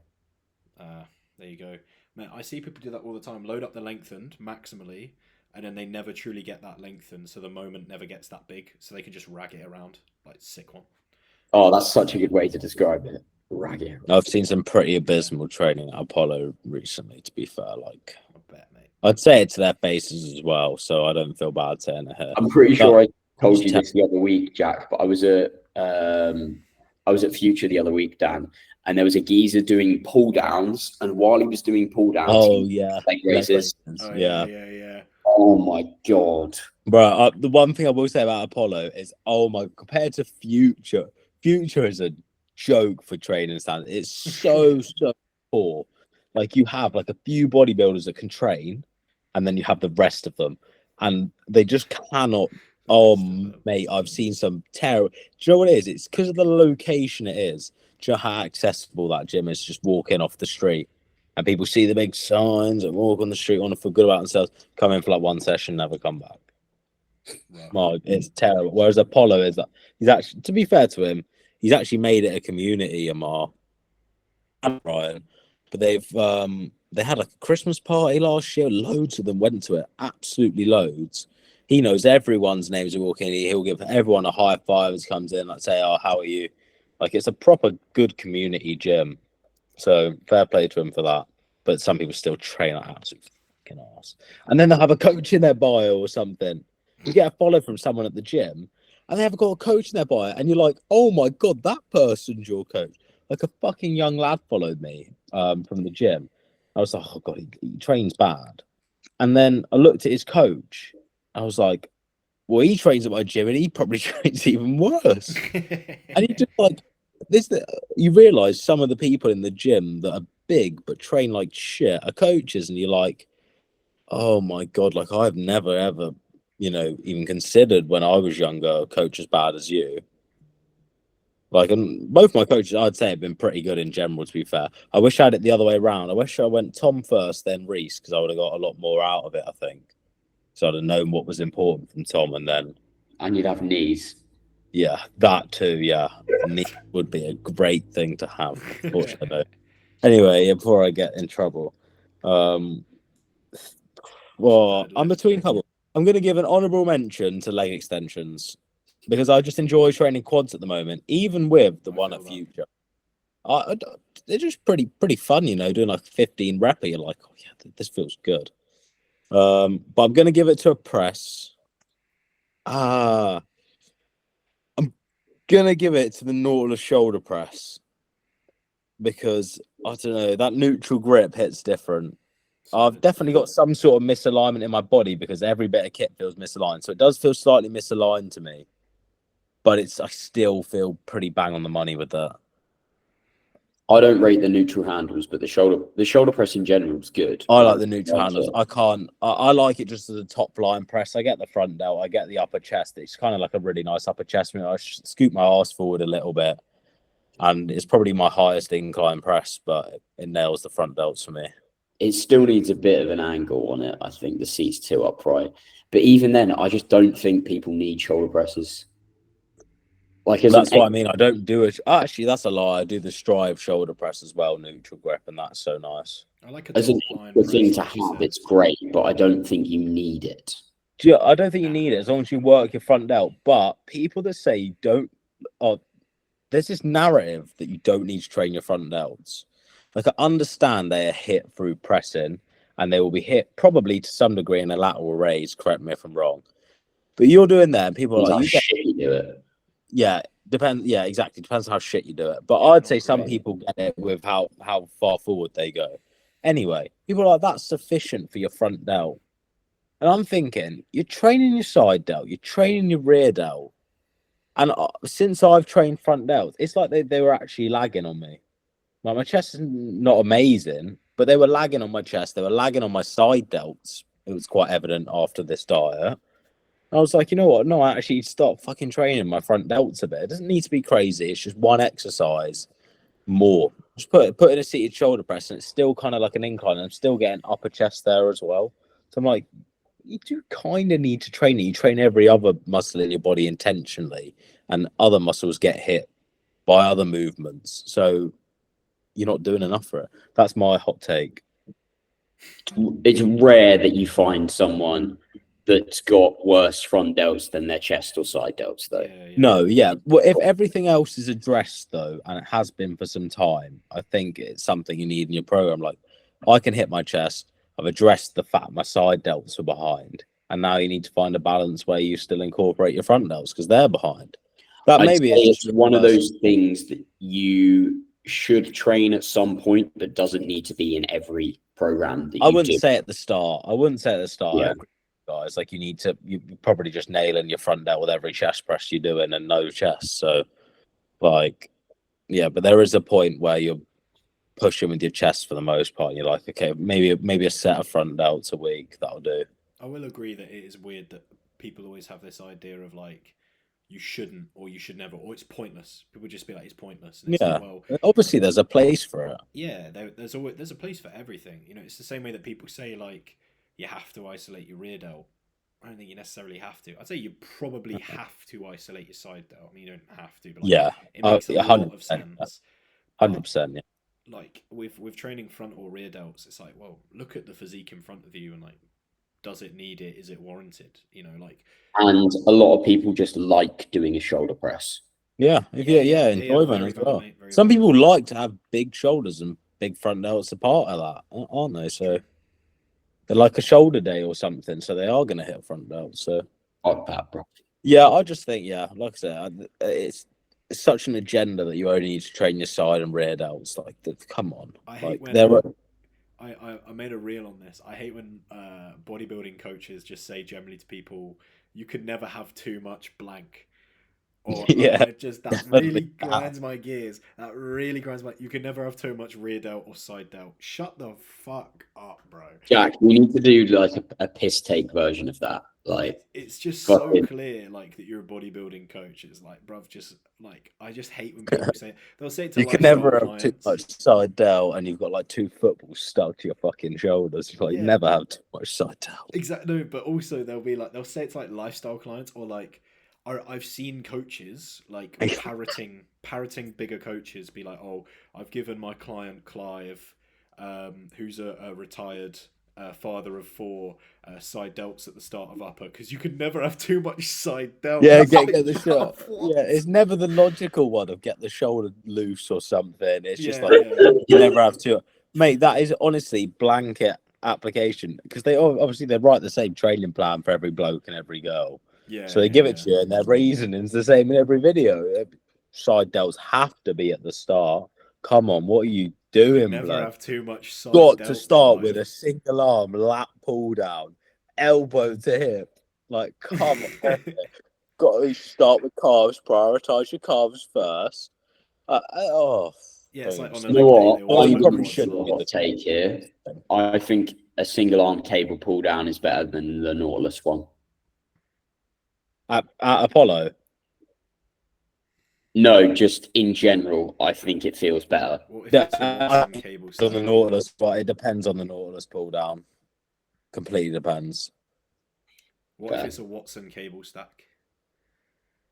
There you go. Man, I see people do that all the time. Load up the lengthened maximally, and then they never truly get that lengthened, so the moment never gets that big, so they can just rag it around. Like, sick one.
Oh, that's such a good way to describe it. Rag it.
I've seen some pretty abysmal training at Apollo recently, to be fair. Like,
I bet, mate.
I'd say it to their faces as well, so I don't feel bad saying it here.
I'm pretty sure I told you this the other week, Jack, but I was at Future the other week, Dan, and there was a geezer doing pull downs, and while he was doing pull downs, leg raises.
Yeah.
Oh my God,
bro! The one thing I will say about Apollo is, compared to Future is a joke for training standards. It's so poor. Like, you have like a few bodybuilders that can train, and then you have the rest of them, and they just cannot. Oh, mate, I've seen some terrible. Do you know what it is? It's because of the location it is. Do you know how accessible that gym is? Just walking off the street, and people see the big signs and walk on the street, want to feel good about themselves, come in for like one session, never come back. Wow. It's terrible. Whereas Apollo is that he's actually, to be fair to him, he's actually made it a community, Amar and Brian. But they had a Christmas party last year. Loads of them went to it. Absolutely loads. He knows everyone's names who walk in. He'll give everyone a high five as he comes in, like say, "Oh, how are you?" Like, it's a proper good community gym. So fair play to him for that. But some people still train like absolute fucking ass. And then they'll have a coach in their bio or something. You get a follow from someone at the gym, and they haven't got a coach in their bio, and you're like, "Oh my God, that person's your coach." Like, a fucking young lad followed me from the gym. I was like, "Oh God, he trains bad." And then I looked at his coach. I was like, "Well, he trains at my gym, and he probably trains even worse." And he just like this. You realise some of the people in the gym that are big but train like shit are coaches, and you're like, "Oh my God!" Like, I've never ever, even considered when I was younger, a coach as bad as you. Like, and both my coaches, I'd say, have been pretty good in general, to be fair. I wish I had it the other way around. I wish I went Tom first, then Reese, because I would have got a lot more out of it, I think. So I'd have known what was important from Tom, and then...
And you'd have knees.
Yeah, that too, yeah. Knees would be a great thing to have, unfortunately. Anyway, before I get in trouble, well, I'm between a couple. I'm going to give an honourable mention to leg extensions because I just enjoy training quads at the moment, even with the one at Future. They're just pretty fun, doing like 15 rep. You're like, oh yeah, this feels good. But I'm going to give it to a press. I'm going to give it to the Nautilus shoulder press because, I don't know, that neutral grip hits different. I've definitely got some sort of misalignment in my body because every bit of kit feels misaligned. So it does feel slightly misaligned to me, but I still feel pretty bang on the money with that.
I don't rate the neutral handles, but the shoulder press in general is good.
I like the neutral handles. I like it just as a top line press. I get the front delt, I get the upper chest. It's kind of like a really nice upper chest. I scoop my ass forward a little bit, and it's probably my highest incline press, but it nails the front delts for me.
It still needs a bit of an angle on it. I think the seat's too upright, but even then, I just don't think people need shoulder presses. Like
that's what I mean. I don't do it. Actually, that's a lie. I do the Strive shoulder press as well, neutral grip, and that's so nice.
I like
as a thing to have. It's great, but I don't think you need it.
I don't think you need it as long as you work your front delt. But people that say you don't, there's this narrative that you don't need to train your front delts. Like, I understand they are hit through pressing, and they will be hit probably to some degree in a lateral raise. Correct me if I'm wrong. But you're doing that, and people are like,
you do it.
Yeah, depends. Yeah, exactly. Depends on how shit you do it. But I'd say some people get it with how far forward they go. Anyway, people are like, that's sufficient for your front delt. And I'm thinking, you're training your side delt, you're training your rear delt. And since I've trained front delt, it's like they were actually lagging on me. Like, my chest is not amazing, but they were lagging on my chest. They were lagging on my side delts. It was quite evident after this diet. I was like, you know what? No, I actually stop fucking training my front delts a bit. It doesn't need to be crazy. It's just one exercise more. Just put in a seated shoulder press, and it's still kind of like an incline. I'm still getting upper chest there as well. So I'm like, you do kind of need to train it. You train every other muscle in your body intentionally, and other muscles get hit by other movements. So you're not doing enough for it. That's my hot take.
It's rare that you find someone that's got worse front delts than their chest or side delts, though.
No, yeah. Well, if everything else is addressed, though, and it has been for some time, I think it's something you need in your program. Like, I can hit my chest. I've addressed the fact my side delts are behind, and now you need to find a balance where you still incorporate your front delts because they're behind. That maybe
it's one of those things that you should train at some point, but doesn't need to be in every program that you
I wouldn't
do.
say at the start.
Yeah.
Guys, like, you're probably just nailing your front delt with every chest press you're doing and no chest. So, like, yeah, but there is a point where you're pushing with your chest for the most part. And you're like, okay, maybe a set of front delts a week, that'll do.
I will agree that it is weird that people always have this idea of like, you shouldn't, or you should never, or it's pointless. People just be like, it's pointless. And it's
Yeah,
like, well,
obviously there's a place for it.
Yeah, there's a place for everything. It's the same way that people say like, you have to isolate your rear delt. I don't think you necessarily have to. I'd say you probably have to isolate your side delt. I mean, you don't have to, but like,
yeah,
it makes a lot of sense.
100%. Yeah.
Like with training front or rear delts, it's like, well, look at the physique in front of you and like, does it need it? Is it warranted? Like.
And a lot of people just like doing a shoulder press.
Yeah, enjoyment as well. Some people like to have big shoulders and big front delts, a part of that, aren't they? So they're like a shoulder day or something, so they are going to hit front delts. So
like that, bro.
Yeah, I just think, like I said, it's such an agenda that you only need to train your side and rear delts. Like, come on.
I hate when I made a reel on this. I hate when bodybuilding coaches just say generally to people, you could never have too much blank. Or that really grinds my gears. That really grinds my. You can never have too much rear delt or side delt. Shut the fuck up, bro.
Jack, we need to do like a piss take version of that. Like,
it's just so clear, like, that you're a bodybuilding coach. It's like, bruv, just like, I just hate when people say they'll say it to
you can never have too much side delt, and you've got like 2 footballs stuck to your fucking shoulders. You like never have too much side delt.
Exactly, no, but also they'll say it's like lifestyle clients or like. I've seen coaches like parroting bigger coaches be like, oh, I've given my client Clive, who's a retired father of 4, side delts at the start of upper, because you could never have too much side delts.
Yeah, get the shot. Yeah, it's never the logical one of get the shoulder loose or something. It's just you never have to. Mate, that is honestly blanket application, because they obviously they write the same training plan for every bloke and every girl.
Yeah.
So they give it to you, and their reasoning's the same in every video. Side delts have to be at the start. Come on, what are you doing,
never
blood?
have too much side
Got
delts
to start with
life.
a single arm lat pull down, elbow to hip. Like, come on. Got to start with calves. Prioritize your calves first.
It's like on
you know what? I
probably
would
shouldn't
take here. I think a single arm cable pull down is better than the Nautilus one.
At Apollo.
No, just in general, I think it feels better.
What if it's a Watson cable stack?
On the Nautilus, but it depends on the Nautilus pull down. Completely depends.
What if it's a Watson cable stack?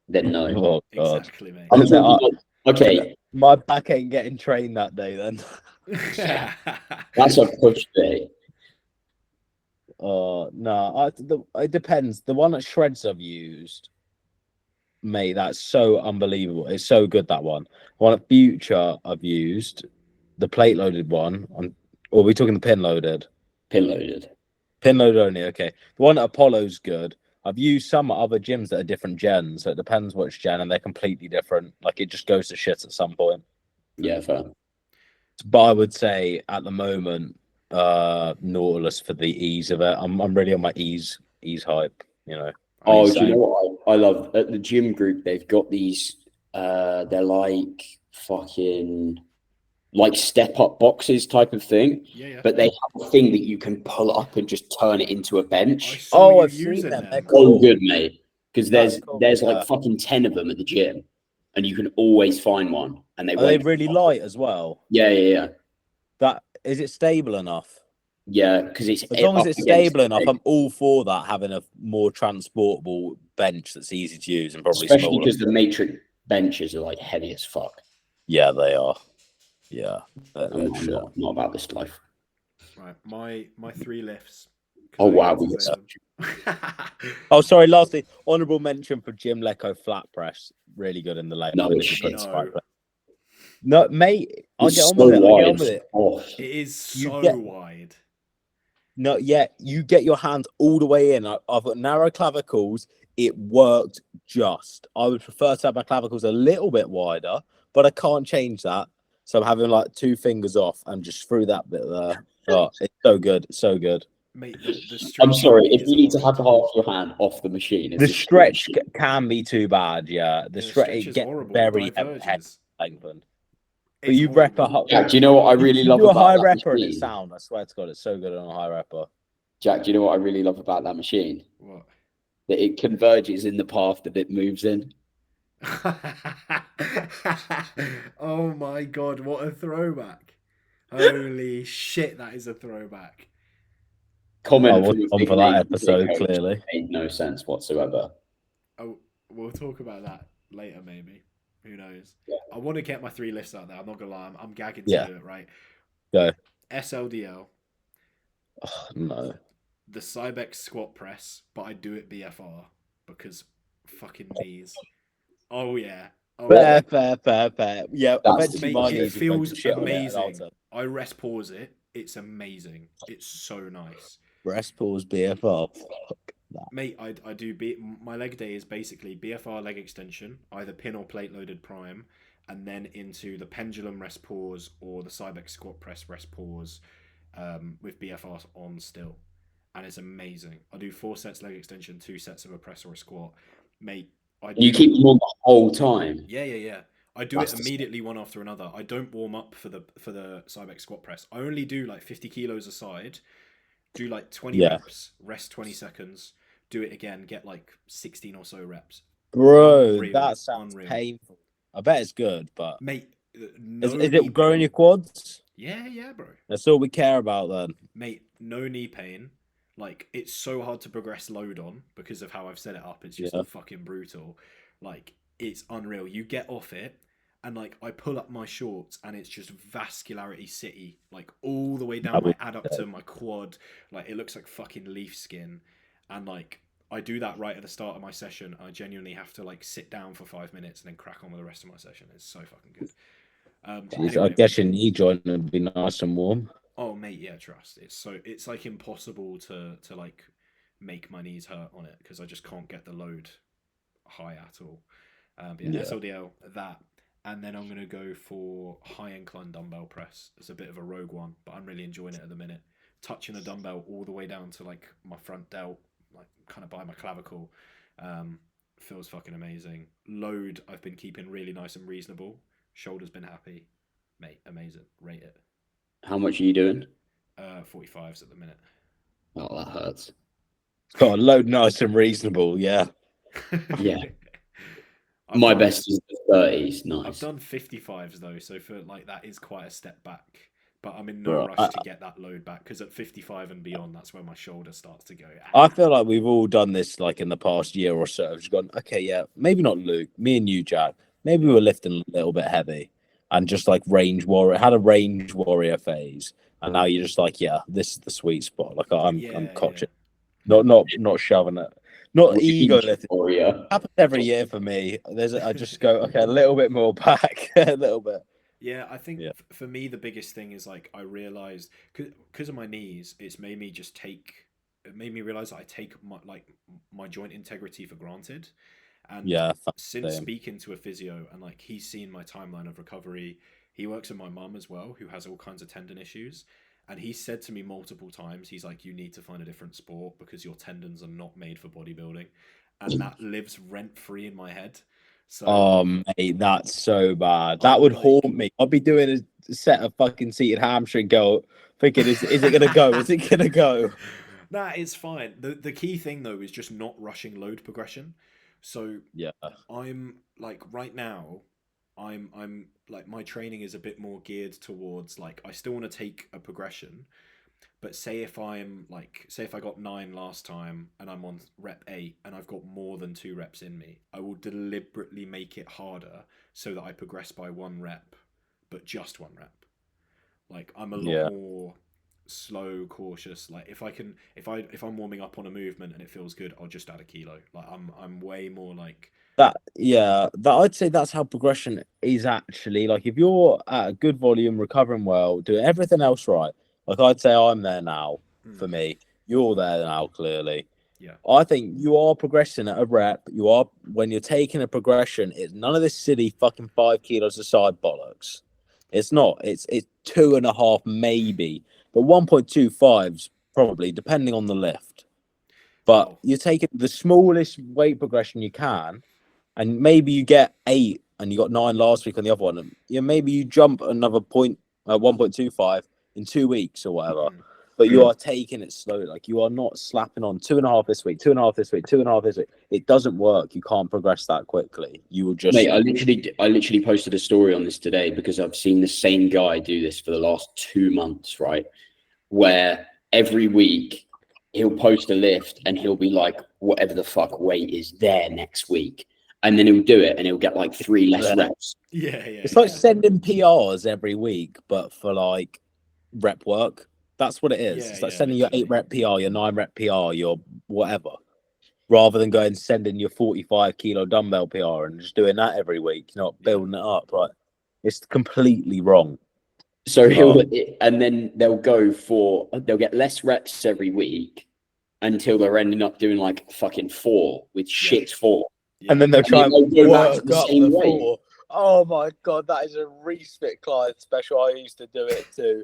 Then no.
Oh, God.
Exactly, mate.
Okay.
My back ain't getting trained that day then.
That's a push day.
No, it depends. The one that Shreds I've used, mate, that's so unbelievable. It's so good, that one. One at Future I've used, the plate loaded one. Or are we talking the pin loaded?
Pin loaded.
Pin loaded only, okay. The one at Apollo's good. I've used some at other gyms that are different gens, so it depends which gen, and they're completely different. Like, it just goes to shit at some point.
Yeah, fair.
But I would say at the moment, Nautilus for the ease of it. I'm really on my ease hype, you know.
Oh, do you know what I love? At the gym group, they've got these, they're like fucking, like step up boxes type of thing.
Yeah.
But they have a thing that you can pull up and just turn it into a bench.
I've seen them. They're
cool. Good, mate. Because there's
cool,
like fucking 10 of them at the gym, and you can always find one. And
are they really light as well?
Yeah.
That is it stable enough?
Yeah, because it's
as long as it's stable enough, I'm all for that, having a more transportable bench that's easy to use and probably
especially because the Matrix benches are like heavy as fuck.
Yeah, they are. Yeah,
I'm not about this life.
Right, my 3 lifts.
Oh wow,
oh, sorry. Lastly, honourable mention for Jim Lecco flat press. Really good in the leg. No, mate. I'll get on with it.
It is so wide.
No, yeah, you get your hands all the way in. I've got narrow clavicles. It worked just. I would prefer to have my clavicles a little bit wider, but I can't change that. So I'm having like 2 fingers off and just through that bit there. Oh, it's so good. So good.
Mate, the
I'm sorry, if you need to have half your hand off the machine.
The stretch can be too bad, yeah. The stretch gets very England. But you rep a
Jack, do you know what I really love about
a high
that
repper
machine?
and it's sound. I swear to God, it's so good on a high repper.
Jack, do you know what I really love about that machine?
What?
That it converges in the path that it moves in.
Oh my God, what a throwback. Holy shit, that is a throwback.
Comment
on for that episode, clearly.
Made no sense whatsoever.
Oh, we'll talk about that later, maybe. Who knows?
Yeah.
I want to get my 3 lifts out there. I'm not gonna lie, I'm gagging to do it, right?
Go.
SLDL.
Oh, no.
The Cybex squat press, but I do it BFR because fucking knees. Oh yeah. Oh,
fair. Yeah, eventually my
it
knees
feels amazing. I rest pause it. It's amazing. It's so nice.
Rest pause BFR. Fuck that.
Mate, I do my leg day is basically BFR leg extension, either pin or plate loaded prime, and then into the pendulum rest pause or the Cybex squat press rest pause with BFR on still. And it's amazing. I do 4 sets leg extension, 2 sets of a press or a squat. Mate,
you keep them on the whole time?
Yeah. I do it immediately one after another. I don't warm up for the Cybex squat press. I only do like 50 kilos aside, do like 20 reps, rest 20 seconds, do it again, get like 16 or so reps.
Bro, that sounds painful. I bet it's good, but
mate,
is it growing your quads?
Yeah, bro.
That's all we care about then.
Mate, no knee pain. Like, it's so hard to progress load on because of how I've set it up. It's just fucking brutal. Like, it's unreal. You get off it, and like I pull up my shorts and it's just vascularity city, like all the way down my adductor, my quad, like it looks like fucking leaf skin. And like I do that right at the start of my session. I genuinely have to like sit down for 5 minutes and then crack on with the rest of my session. It's so fucking good.
Jeez, I guess your knee joint would be nice and warm.
Oh mate, yeah, trust. It's like impossible to like make my knees hurt on it because I just can't get the load high at all. SLDL that, and then I'm gonna go for high incline dumbbell press. It's a bit of a rogue one, but I'm really enjoying it at the minute. Touching the dumbbell all the way down to like my front delt, like kind of by my clavicle, feels fucking amazing. Load I've been keeping really nice and reasonable. Shoulder's been happy, mate. Amazing. Rate it.
How much are you doing?
45s at the minute.
Oh, that hurts.
Got a load nice and reasonable, yeah.
Yeah. My best is the 30s. Nice.
I've done 55s though, so for like that is quite a step back. But I'm in no rush to get that load back because at 55 and beyond, that's where my shoulder starts to go.
I feel like we've all done this like in the past year or so. I've just gone, okay, yeah, maybe not Luke, me and you, Jack. Maybe we were lifting a little bit heavy and just like range warrior, had a range warrior phase. And now you're just like, yeah, this is the sweet spot. Like I'm coaching, not shoving it, not ego lifting.
Warrior
happens every year for me. I just go, okay, a little bit more back, a little bit.
Yeah, I think for me the biggest thing is like I realized because of my knees, it made me realize that I take my joint integrity for granted. And since speaking to a physio and like he's seen my timeline of recovery, he works with my mum as well, who has all kinds of tendon issues. And he said to me multiple times, he's like, you need to find a different sport because your tendons are not made for bodybuilding. And that lives rent free in my head. So,
mate, that's so bad. That would haunt me. I'd be doing a set of fucking seated hamstring go, thinking, is it gonna go? Is it gonna go?
Nah, it's fine. The key thing though is just not rushing load progression. So
yeah,
I'm like right now, I'm like my training is a bit more geared towards like I still want to take a progression. But say if I got 9 last time and I'm on rep 8 and I've got more than 2 reps in me, I will deliberately make it harder so that I progress by 1 rep, but just 1 rep. Like I'm a lot more slow, cautious. Like if I'm warming up on a movement and it feels good, I'll just add a kilo. Like I'm way more like
that. Yeah, that I'd say that's how progression is actually. Like if you're at a good volume, recovering well, doing everything else right. Like I'd say I'm there now for me. You're there now, clearly.
Yeah.
I think you are progressing at a rep. You are when you're taking a progression, it's none of this silly fucking 5 kilos aside bollocks. It's not. It's 2.5 maybe. But 1.25's probably, depending on the lift. But you're taking the smallest weight progression you can, and maybe you get 8 and you got 9 last week on the other one. And maybe you jump another 1.25 in 2 weeks or whatever, but you are taking it slow. Like you are not slapping on 2.5 this week, 2.5 this week, 2.5 this week. It doesn't work. You can't progress that quickly. You will just.
Mate, I literally posted a story on this today because I've seen the same guy do this for the last 2 months, right? Where every week he'll post a lift and he'll be like, whatever the fuck weight is there next week. And then he'll do it and he'll get like 3 less reps.
Yeah.
It's like sending PRs every week, but for like rep work. That's what it is. It's like sending your 8 rep PR, your 9 rep PR, your whatever, rather than going sending your 45 kilo dumbbell PR and just doing that every week, not building it up. Right? It's completely wrong.
So and then they'll get less reps every week until they're ending up doing like fucking 4 with shit 4.
Yeah. And then they'll try and
go back to the same way.
4. Oh my god, that is a respit client special. I used to do it too.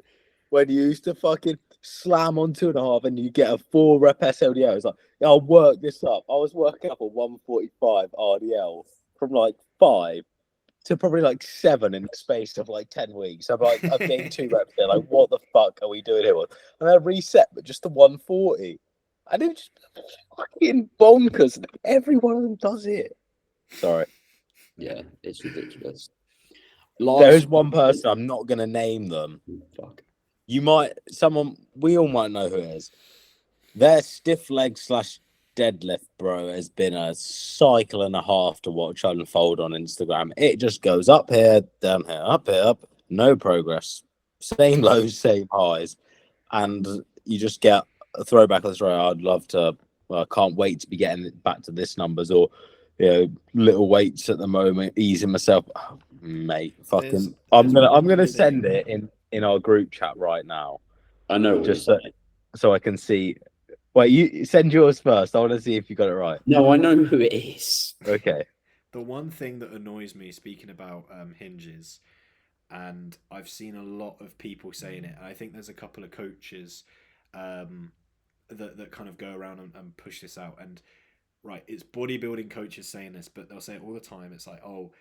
When you used to fucking slam on 2.5 and you get a 4 rep SLDL, it's like, I'll work this up. I was working up a 145 RDL from like 5 to probably like 7 in the space of like 10 weeks. I'm like, I've gained 2 reps there. Like, what the fuck are we doing here? And then reset, but just to 140. And it was just fucking bonkers. Every one of them does it. Sorry.
Yeah, it's ridiculous.
There is one person, I'm not going to name them.
Fuck.
We all might know who it is. Their stiff leg deadlift, bro, has been a cycle and a half to watch unfold on Instagram. It just goes up here, down here, up here, up. No progress. Same lows, same highs. And you just get a throwback of this right. I'd love to. I can't wait to be getting back to this numbers or, little weights at the moment, easing myself. Oh, mate, fucking. I'm gonna send it in our group chat right now.
I know.
Just so I can see. Wait, you send yours first. I want to see if you got it right.
No, I know who it is.
Okay.
The one thing that annoys me, speaking about hinges, and I've seen a lot of people saying it, and I think there's a couple of coaches that kind of go around and push this out. And right, it's bodybuilding coaches saying this, but they'll say it all the time. It's like, oh,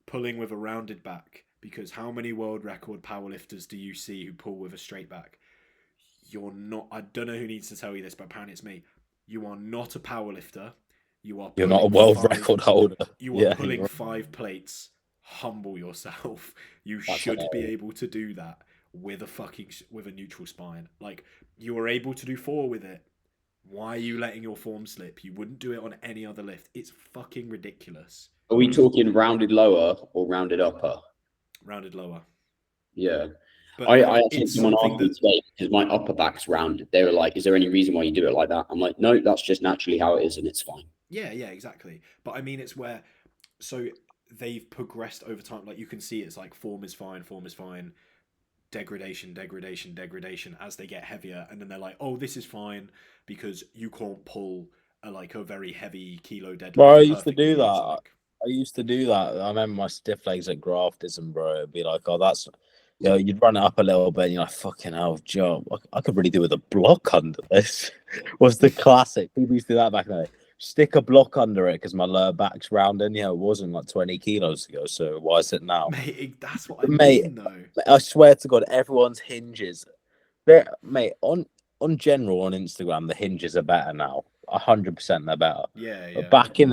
pulling with a rounded back, because how many world record powerlifters do you see who pull with a straight back? You're not. I don't know who needs to tell you this, but apparently it's me. You are not a powerlifter.
You're not a world record holder.
You are pulling 5 plates. Humble yourself. You should be able to do that with a neutral spine. Like, you are able to do 4 with it. Why are you letting your form slip? You wouldn't do it on any other lift. It's fucking ridiculous.
Are we talking rounded lower or rounded upper?
Rounded lower.
Yeah.
But
I think someone asked me today because my upper back's rounded. They were like, "Is there any reason why you do it like that?" I'm like, "No, that's just naturally how it is, and it's fine."
Yeah, exactly. But I mean, it's where so they've progressed over time. Like, you can see it's like form is fine, degradation as they get heavier, and then they're like, "Oh, this is fine because you can't pull a very heavy kilo deadlift."
Bro, I used to do that. I remember my stiff legs at Graftism, bro. It'd be like, "Oh, that's." You'd run it up a little bit and you're like, fucking hell, Joe, I could really do with a block under this. Was the classic. People used to do that back then. Stick a block under it because my lower back's rounding. It wasn't like 20 kilos ago, so why is it now?
Mate, that's what I mean, though.
I swear to God, everyone's hinges. Mate, on general on Instagram, the hinges are better now. 100% they're better.
Yeah.
But back in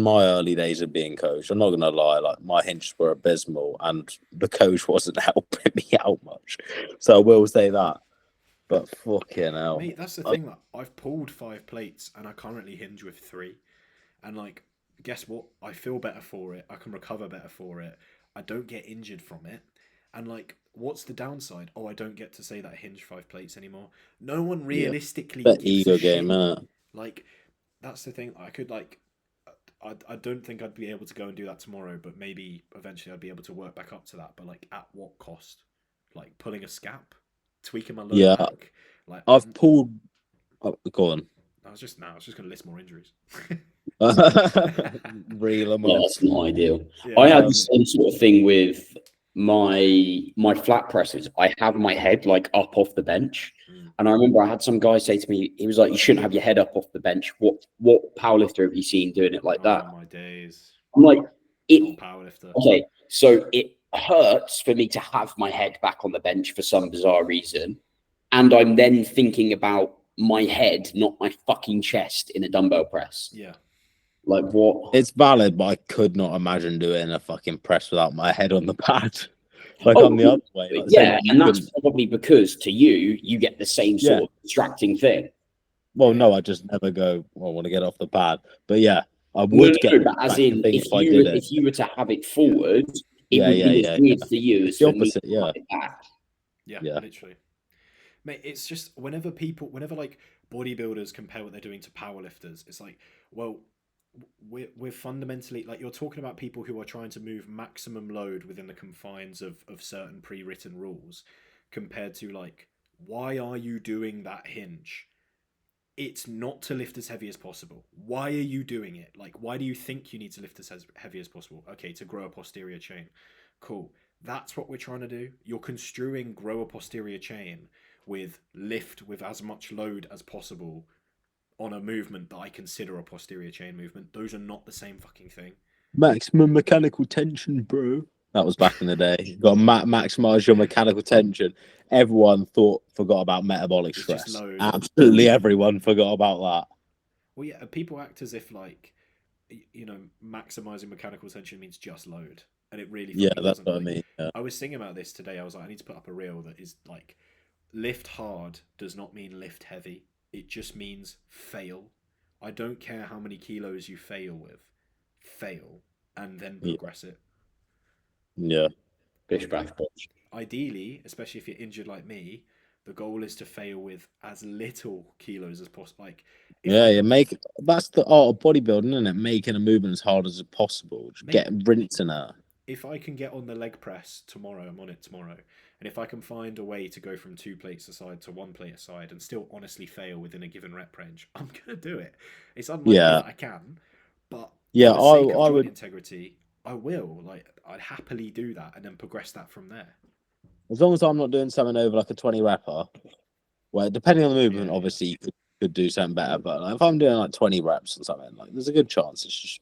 my early days of being coached, I'm not gonna lie, like my hinges were abysmal, and the coach wasn't helping me out much. So I will say that. But fucking hell,
mate, that's the thing. Like, I've pulled 5 plates, and I currently hinge with 3. And like, guess what? I feel better for it. I can recover better for it. I don't get injured from it. And like, what's the downside? Oh, I don't get to say that I hinge 5 plates anymore. No one realistically gives
ego
a
game,
shit. Like, that's the thing. I could like, I don't think I'd be able to go and do that tomorrow, but maybe eventually I'd be able to work back up to that. But like, at what cost? Like pulling a scap, tweaking my lower back. Like,
I've pulled. Oh, go on.
I was just gonna list more injuries.
Real
that's not ideal.
Yeah,
I had the same sort of thing with my flat presses. I have my head like up off the bench, and I remember I had some guy say to me, he was like, "You shouldn't have your head up off the bench. What powerlifter have you seen doing it like that?"
My days.
I'm like,
powerlifter.
Okay, so it hurts for me to have my head back on the bench for some bizarre reason, and I'm then thinking about my head, not my fucking chest, in a dumbbell press.
Yeah.
Like, what?
It's valid, but I could not imagine doing a fucking press without my head on the pad. Like, on the other way. Like,
yeah, and that's probably because to you get the same sort of distracting thing.
Well, no, I just never go, I want to get off the pad. But yeah, I would get.
But as in, if you were to have it forward, it would be as weird for you as
the opposite. Yeah.
Yeah, literally. Mate, it's just whenever like bodybuilders compare what they're doing to powerlifters, it's like, well, we're fundamentally, like, you're talking about people who are trying to move maximum load within the confines of certain pre-written rules, compared to like, why are you doing that hinge? It's not to lift as heavy as possible. Why are you doing it? Like, why do you think you need to lift as heavy as possible? Okay, to grow a posterior chain. Cool. That's what we're trying to do. You're construing grow a posterior chain with lift with as much load as possible on a movement that I consider a posterior chain movement. Those are not the same fucking thing.
Maximum mechanical tension, bro. That was back in the day. You got to maximize your mechanical tension. Everyone forgot about metabolic stress. Absolutely everyone forgot about that.
Well, yeah, people act as if, like, maximizing mechanical tension means just load. And it really
that's
doesn't.
what I mean. Yeah.
I was thinking about this today. I was like, I need to put up a reel that is like, lift hard does not mean lift heavy. It just means fail. I don't care how many kilos you fail with. Fail and then progress it.
Yeah.
Bish bash bitch.
Ideally, especially if you're injured like me, the goal is to fail with as little kilos as possible. Like,
that's the art of bodybuilding, isn't it? Making a movement as hard as possible. Just get rinsing her.
If I can get on the leg press tomorrow, I'm on it tomorrow. And if I can find a way to go from 2 plates aside to 1 plate aside and still honestly fail within a given rep range, I'm gonna do it. It's unlikely that I can, but
yeah,
for the sake of joint
would.
integrity, I will. Like, I'd happily do that and then progress that from there.
As long as I'm not doing something over like a 20 repper, well, depending on the movement, obviously you could do something better. But like, if I'm doing like 20 reps or something, like there's a good chance. It's just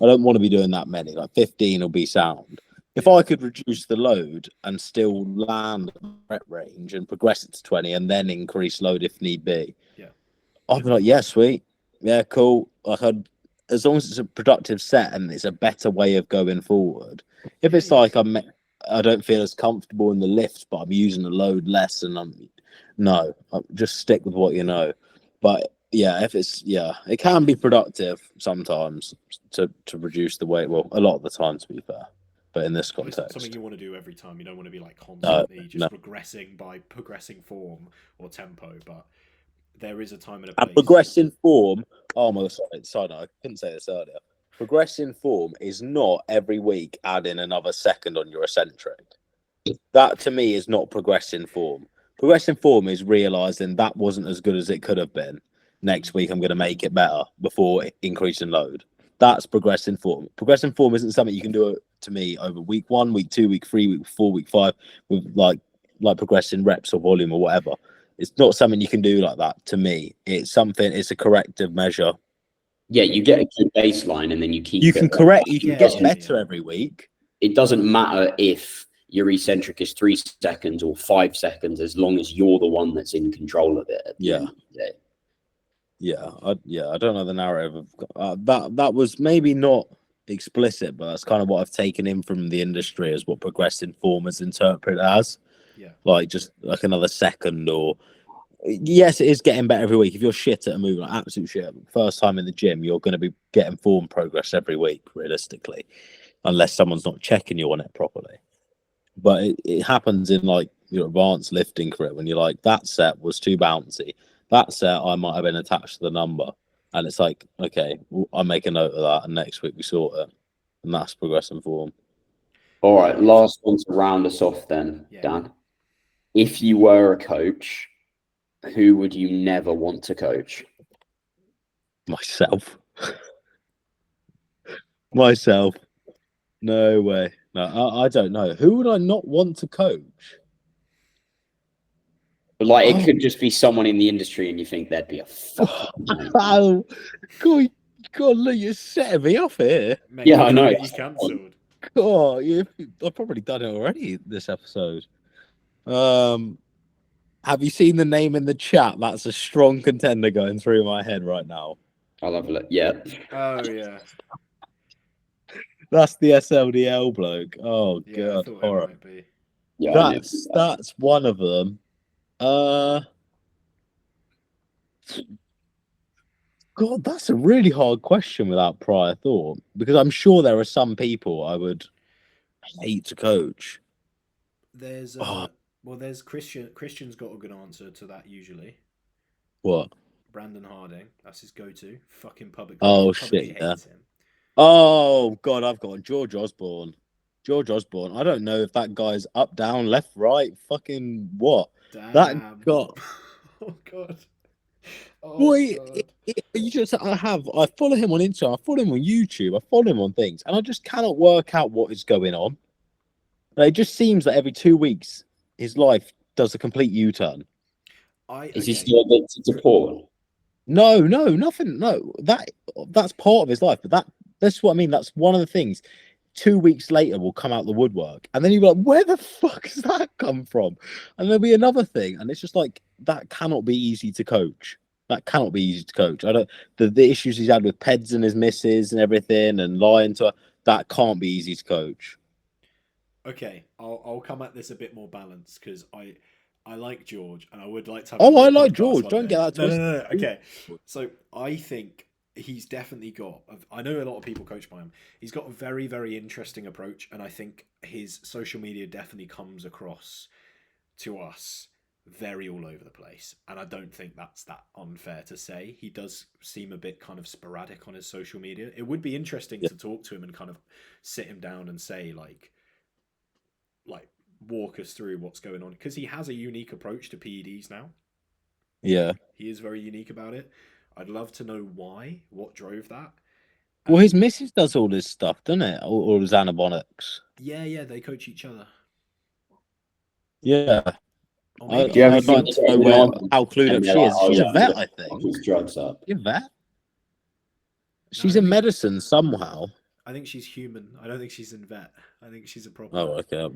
I don't want to be doing that many. Like 15 will be sound. If I could reduce the load and still land the rep range and progress it to 20 and then increase load if need be, I'd be like, yeah, sweet, yeah, cool. Like as long as it's a productive set and it's a better way of going forward. If it's like I don't feel as comfortable in the lift, but I'm using the load less, and I'll just stick with what you know. But yeah, it can be productive sometimes to reduce the weight. Well, a lot of the time, to be fair. But in this context,
it's not something you want to do every time. You don't want to be like constantly regressing by progressing form or tempo. But there is a time and a place.
And progressing form. Oh my god! Sorry, I couldn't say this earlier. Progressing form is not every week adding another second on your eccentric. That to me is not progressing form. Progressing form is realizing that wasn't as good as it could have been. Next week, I'm going to make it better before increasing load. That's progressing form. Progressing form isn't something you can do to me over week 1, week 2, week 3, week 4, week 5 with like progressing reps or volume or whatever. It's not something you can do like that to me. It's a corrective measure.
Yeah, you get a good baseline and then you keep
You can get better every week.
It doesn't matter if your eccentric is 3 seconds or 5 seconds, as long as you're the one that's in control of it.
I don't know the narrative of that was maybe not explicit, but that's kind of what I've taken in from the industry as what progressing form is interpreted as. Like just like another second, or yes, it is getting better every week. If you're shit at a movement, like absolute shit, first time in the gym, you're going to be getting form progress every week, realistically, unless someone's not checking you on it properly. But it happens in like your advanced lifting career when you're like, that set was too bouncy. That set I might have been attached to the number, and it's like, okay, I'll make a note of that, and next week we sort it, and that's progressing form.
All right, last one to round us off then, Dan. If you were a coach, who would you never want to coach?
Myself. Myself. No way. No, I don't know. Who would I not want to coach?
Like, it could just be someone in the industry and you think that'd be a fucking
God, look, you're setting me off here.
Mate, yeah, I know. You cancelled.
God, I've probably done it already this episode. Have you seen the name in the chat? That's a strong contender going through my head right now.
I'll have a look. Yeah.
Oh, yeah.
That's the SLDL bloke. Oh,
yeah,
God, horror.
Might be.
Yeah, that's one of them. God, that's a really hard question without prior thought, because I'm sure there are some people I would hate to coach.
There's there's Christian. Christian's got a good answer to that usually.
What?
Brandon Harding. That's his go-to. Fucking public.
Oh shit! Yeah. Oh God, I've got George Osborne. George Osborne. I don't know if that guy's up, down, left, right. Fucking what?
Damn.
That got.
Oh God. Oh,
boy,
God.
I follow him on Instagram. I follow him on YouTube. I follow him on things, and I just cannot work out what is going on. It just seems that every 2 weeks, his life does a complete U-turn.
Is he still addicted to porn?
No, nothing. No, that's part of his life. But that's what I mean. That's one of the things. 2 weeks later, will come out the woodwork, and then you're like, "Where the fuck has that come from?" And there'll be another thing, and it's just like that cannot be easy to coach. That cannot be easy to coach. I don't. The issues he's had with peds and his missus and everything, and lying to her, that can't be easy to coach.
Okay, I'll come at this a bit more balanced because I like George, and I would like to have.
Oh,
him on
I
the
like
podcast
George.
one
Don't
day.
get that twisted.
No. Okay, so I think he's definitely got. I know a lot of people coach by him. He's got a very, very interesting approach, and I think his social media definitely comes across to us very all over the place. And I don't think that's that unfair to say. He does seem a bit kind of sporadic on his social media. It would be interesting to talk to him and kind of sit him down and say like walk us through what's going on, because he has a unique approach to PEDs now.
Yeah.
He is very unique about it. I'd love to know why, what drove that.
Well, his missus does all this stuff, doesn't it? All his anabolics.
Yeah, they coach each other.
Yeah.
Or
I'd
maybe
like to know how clued up she is. She's a vet, I think.
His drugs up.
You a vet? She's in medicine somehow.
I think she's human. I don't think she's in vet. I think she's a proper.
Oh, okay.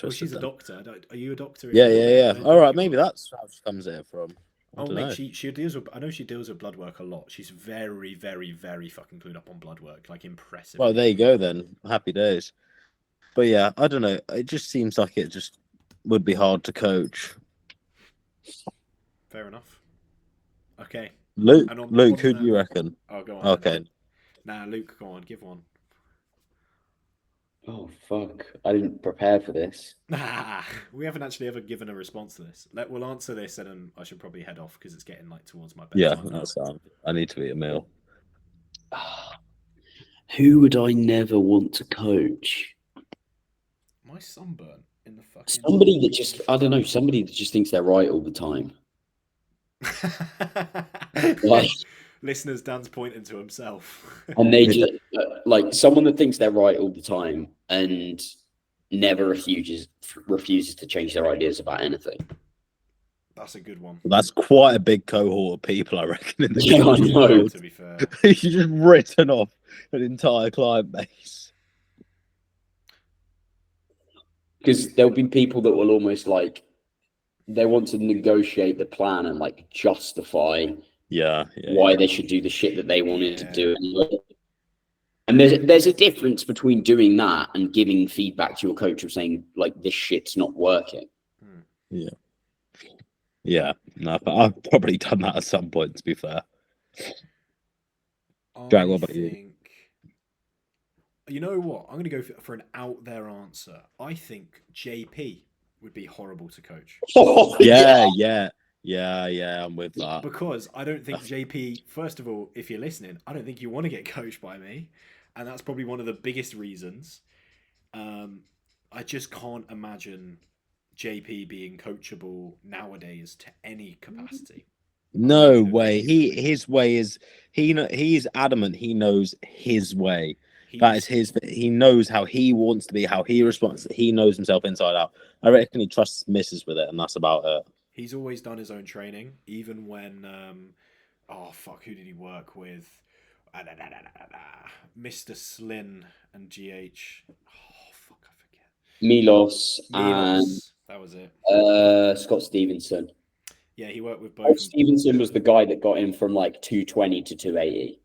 Well, she's a doctor. Are you a doctor?
Yeah. All right, maybe that's how she comes here from.
Oh, mate, she deals with. I know she deals with blood work a lot. She's very, very, very fucking clued up on blood work. Like impressive.
Well, there you go then. Happy days. But yeah, I don't know. It just seems like it just would be hard to coach.
Fair enough. Okay.
Luke, who do you reckon?
Oh, go on.
Okay.
Nah, Luke, go on. Give one.
Oh, fuck. I didn't prepare for this.
Nah, we haven't actually ever given a response to this. We'll answer this, and then I should probably head off because it's getting like towards my bedtime.
Yeah, that's fine. I need to eat a meal.
Who would I never want to coach?
My sunburn in the fucking.
Somebody that just, I don't know, somebody that just thinks they're right all the time. Like,
listeners, Dan's pointing to himself.
And they just, like, someone that thinks they're right all the time and never refuses to change their ideas about anything.
That's a good one.
That's quite a big cohort of people, I reckon. In the
I know.
To be fair,
you just written off an entire client base.
Because there'll be people that will almost like, they want to negotiate the plan and like justify why they should do the shit that they wanted to do. And there's a difference between doing that and giving feedback to your coach of saying like, this shit's not working.
Yeah, no, but I've probably done that at some point, to be fair. Jack, what about you?
You know what? I'm going to go for an out there answer. I think JP would be horrible to coach.
Oh, yeah, I'm with that.
Because I don't think JP, first of all, if you're listening, I don't think you want to get coached by me. And that's probably one of the biggest reasons. I just can't imagine JP being coachable nowadays to any capacity.
No way. His way is he's adamant. He knows his way. That is his. He knows how he wants to be, how he responds. He knows himself inside out. I reckon he trusts his missus with it, and that's about it.
He's always done his own training, even when who did he work with? Mr. Slyn and GH. Oh fuck, I forget.
Milos and
that was it.
Scott Stevenson.
Yeah, he worked with both.
Stevenson was the guy that got him from like 220 to 280.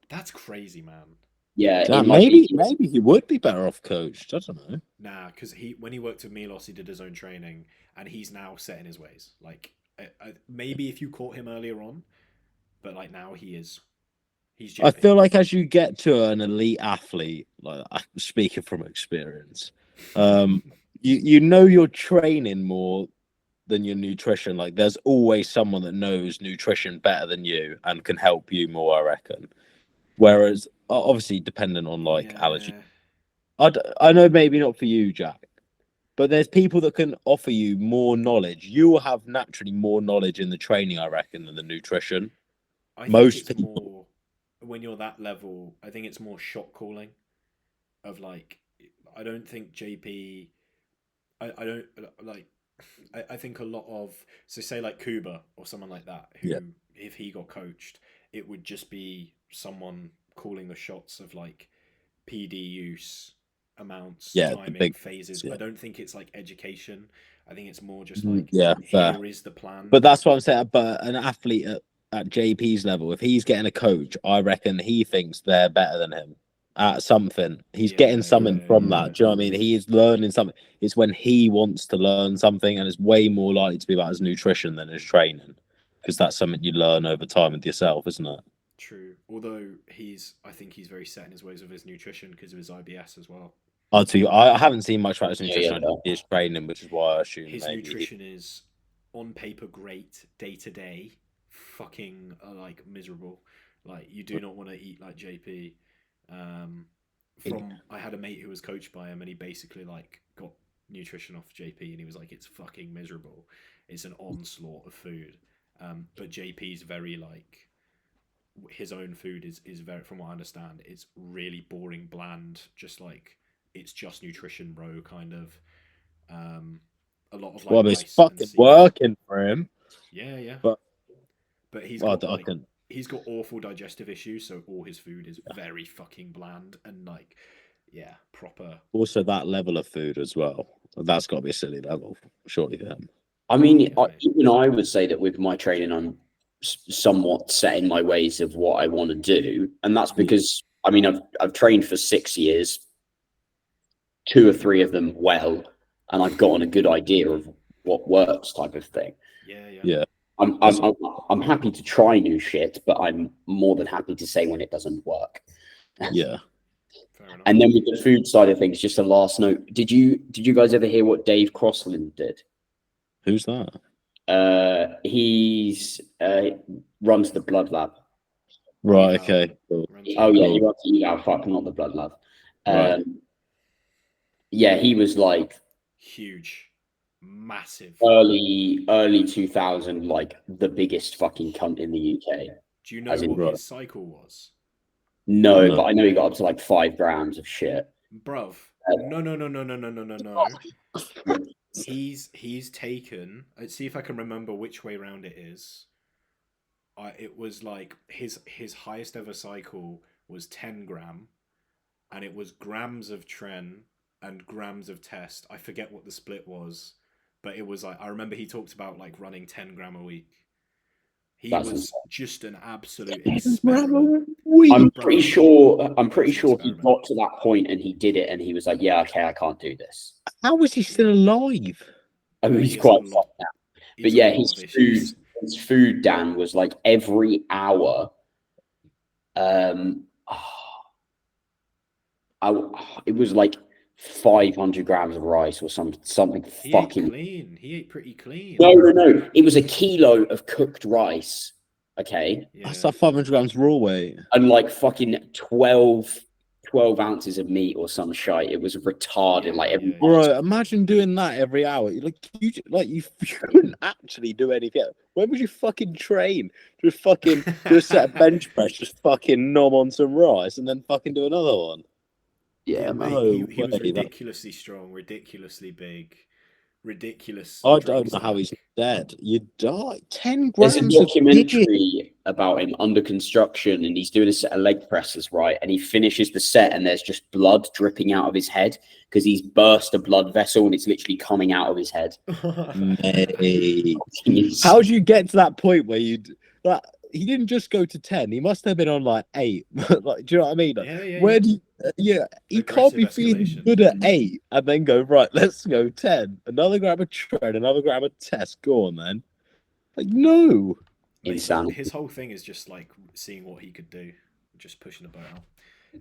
That's crazy, man.
Yeah, maybe he would be better off coached. I don't know.
Nah, because when he worked with Milos, he did his own training, and he's now set in his ways. Like, maybe if you caught him earlier on, but like now he's.
I feel like as you get to an elite athlete, like speaking from experience, you know your training more than your nutrition. Like, there's always someone that knows nutrition better than you and can help you more, I reckon. Whereas, obviously, dependent on allergy. I know maybe not for you, Jack, but there's people that can offer you more knowledge. You will have naturally more knowledge in the training, I reckon, than the nutrition. Most people,
when you're that level, I think it's more shot calling. Of like, I don't think JP. I don't like. I think a lot of, so say like Kuba or someone like that, who if he got coached, it would just be someone calling the shots of like PD use, amounts, timing, phases. I don't think it's like education. I think it's more just like, here is the plan.
But that's what I'm saying. But an athlete at JP's level, if he's getting a coach, I reckon he thinks they're better than him. at something. He's getting something from that. Do you know what I mean? He is learning something. It's when he wants to learn something, and it's way more likely to be about his nutrition than his training, because that's something you learn over time with yourself, isn't it?
True. Although I think he's very set in his ways of his nutrition because of his IBS as well.
I haven't seen much about his nutrition. His training, which is why I assume
his nutrition is on paper great, day to day, fucking like miserable. Like you do not want to eat like JP. I had a mate who was coached by him, and he basically like got nutrition off JP, and he was like, "It's fucking miserable. It's an onslaught of food." But JP's very like his own food is very, from what I understand, it's really boring, bland, just like it's just nutrition, bro. Kind of. A lot of like.
Well, it's fucking working for him.
Yeah. But he's
well,
got he's got awful digestive issues, so all his food is very fucking bland and like, yeah, proper.
Also, that level of food as well. That's got to be a silly level, surely. Then.
I mean, even I would say that with my training, I'm somewhat set in my ways of what I want to do, and that's because I mean I've trained for 6 years, 2 or 3 of them well, and I've gotten a good idea of what works, type of thing.
Yeah.
I'm happy to try new shit, but I'm more than happy to say when it doesn't work.
Yeah.
And then with the food side of things, just a last note: did you guys ever hear what Dave Crossland did?
Who's that?
He's runs the Blood Lab.
Right. Okay. Cool.
Oh yeah, he runs the fuck, not the Blood Lab.
Right.
Yeah, he was like
huge. Massive.
Early 2000, like the biggest fucking cunt in the UK.
Do you know what his cycle was?
No, but I know he got up to like 5 grams of shit.
Bruv. No. He's taken. Let's see if I can remember which way round it is. It was like his highest ever cycle was 10 gram, and it was grams of tren and grams of test. I forget what the split was. But it was like, I remember he talked about like running 10 gram a week. That's was just an absolute experiment.
I'm pretty sure he got to that point and he did it, and he was like, yeah, okay, I can't do this.
How was he still alive?
I mean, he's quite fucked now. But yeah, his food, Dan, was like every hour. It was like 500 grams of rice or something
he
fucking
ate clean. He ate pretty clean.
No. It was a kilo of cooked rice. Okay.
Yeah. That's like 500 grams raw weight.
And like fucking 12 ounces of meat or some shite. It was retarded.
Bro, imagine doing that every hour. You couldn't actually do anything. When would you fucking train? Just fucking do a set of bench press, just fucking nom on some rice, and then fucking do another one.
Yeah,
mate. He was ridiculously strong, ridiculously big, ridiculous.
I don't know how he's dead. You die. 10 grams.
There's a documentary about him under construction, and he's doing a set of leg presses, right? And he finishes the set, and there's just blood dripping out of his head because he's burst a blood vessel, and it's literally coming out of his head.
Mate. How do you get to that point where like? He didn't just go to 10. He must have been on like 8. Like, do you know what I mean? Like, where do you? He can't be feeling good at 8 and then go right. Let's go 10. Another gram of tread, another gram of test. Go on, then. Like no.
His whole thing is just like seeing what he could do, just pushing the boat out.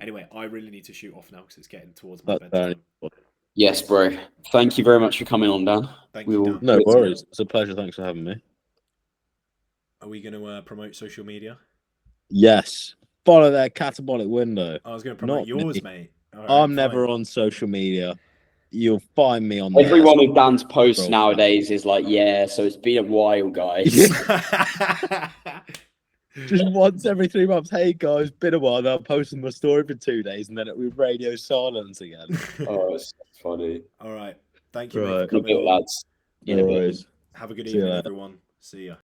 Anyway, I really need to shoot off now because it's getting towards my bedtime.
Yes, bro. Thank you very much for coming on, Dan.
Thank you, Dan.
No worries. It's a pleasure. Thanks for having me.
Are we going to promote social media?
Yes. Follow their catabolic window.
I was going to promote yours, mate.
Right, I'm never on social media. You'll find me on
every one of Dan's posts nowadays is like, yeah, so it's been a while, guys.
Just once every 3 months. Hey, guys, been a while. I'm posting my story for 2 days, and then it will radio silence again.
Oh, it's funny.
All right. Thank you, mate, for coming on.
Lads.
No worries.
Have a good evening, everyone. See ya.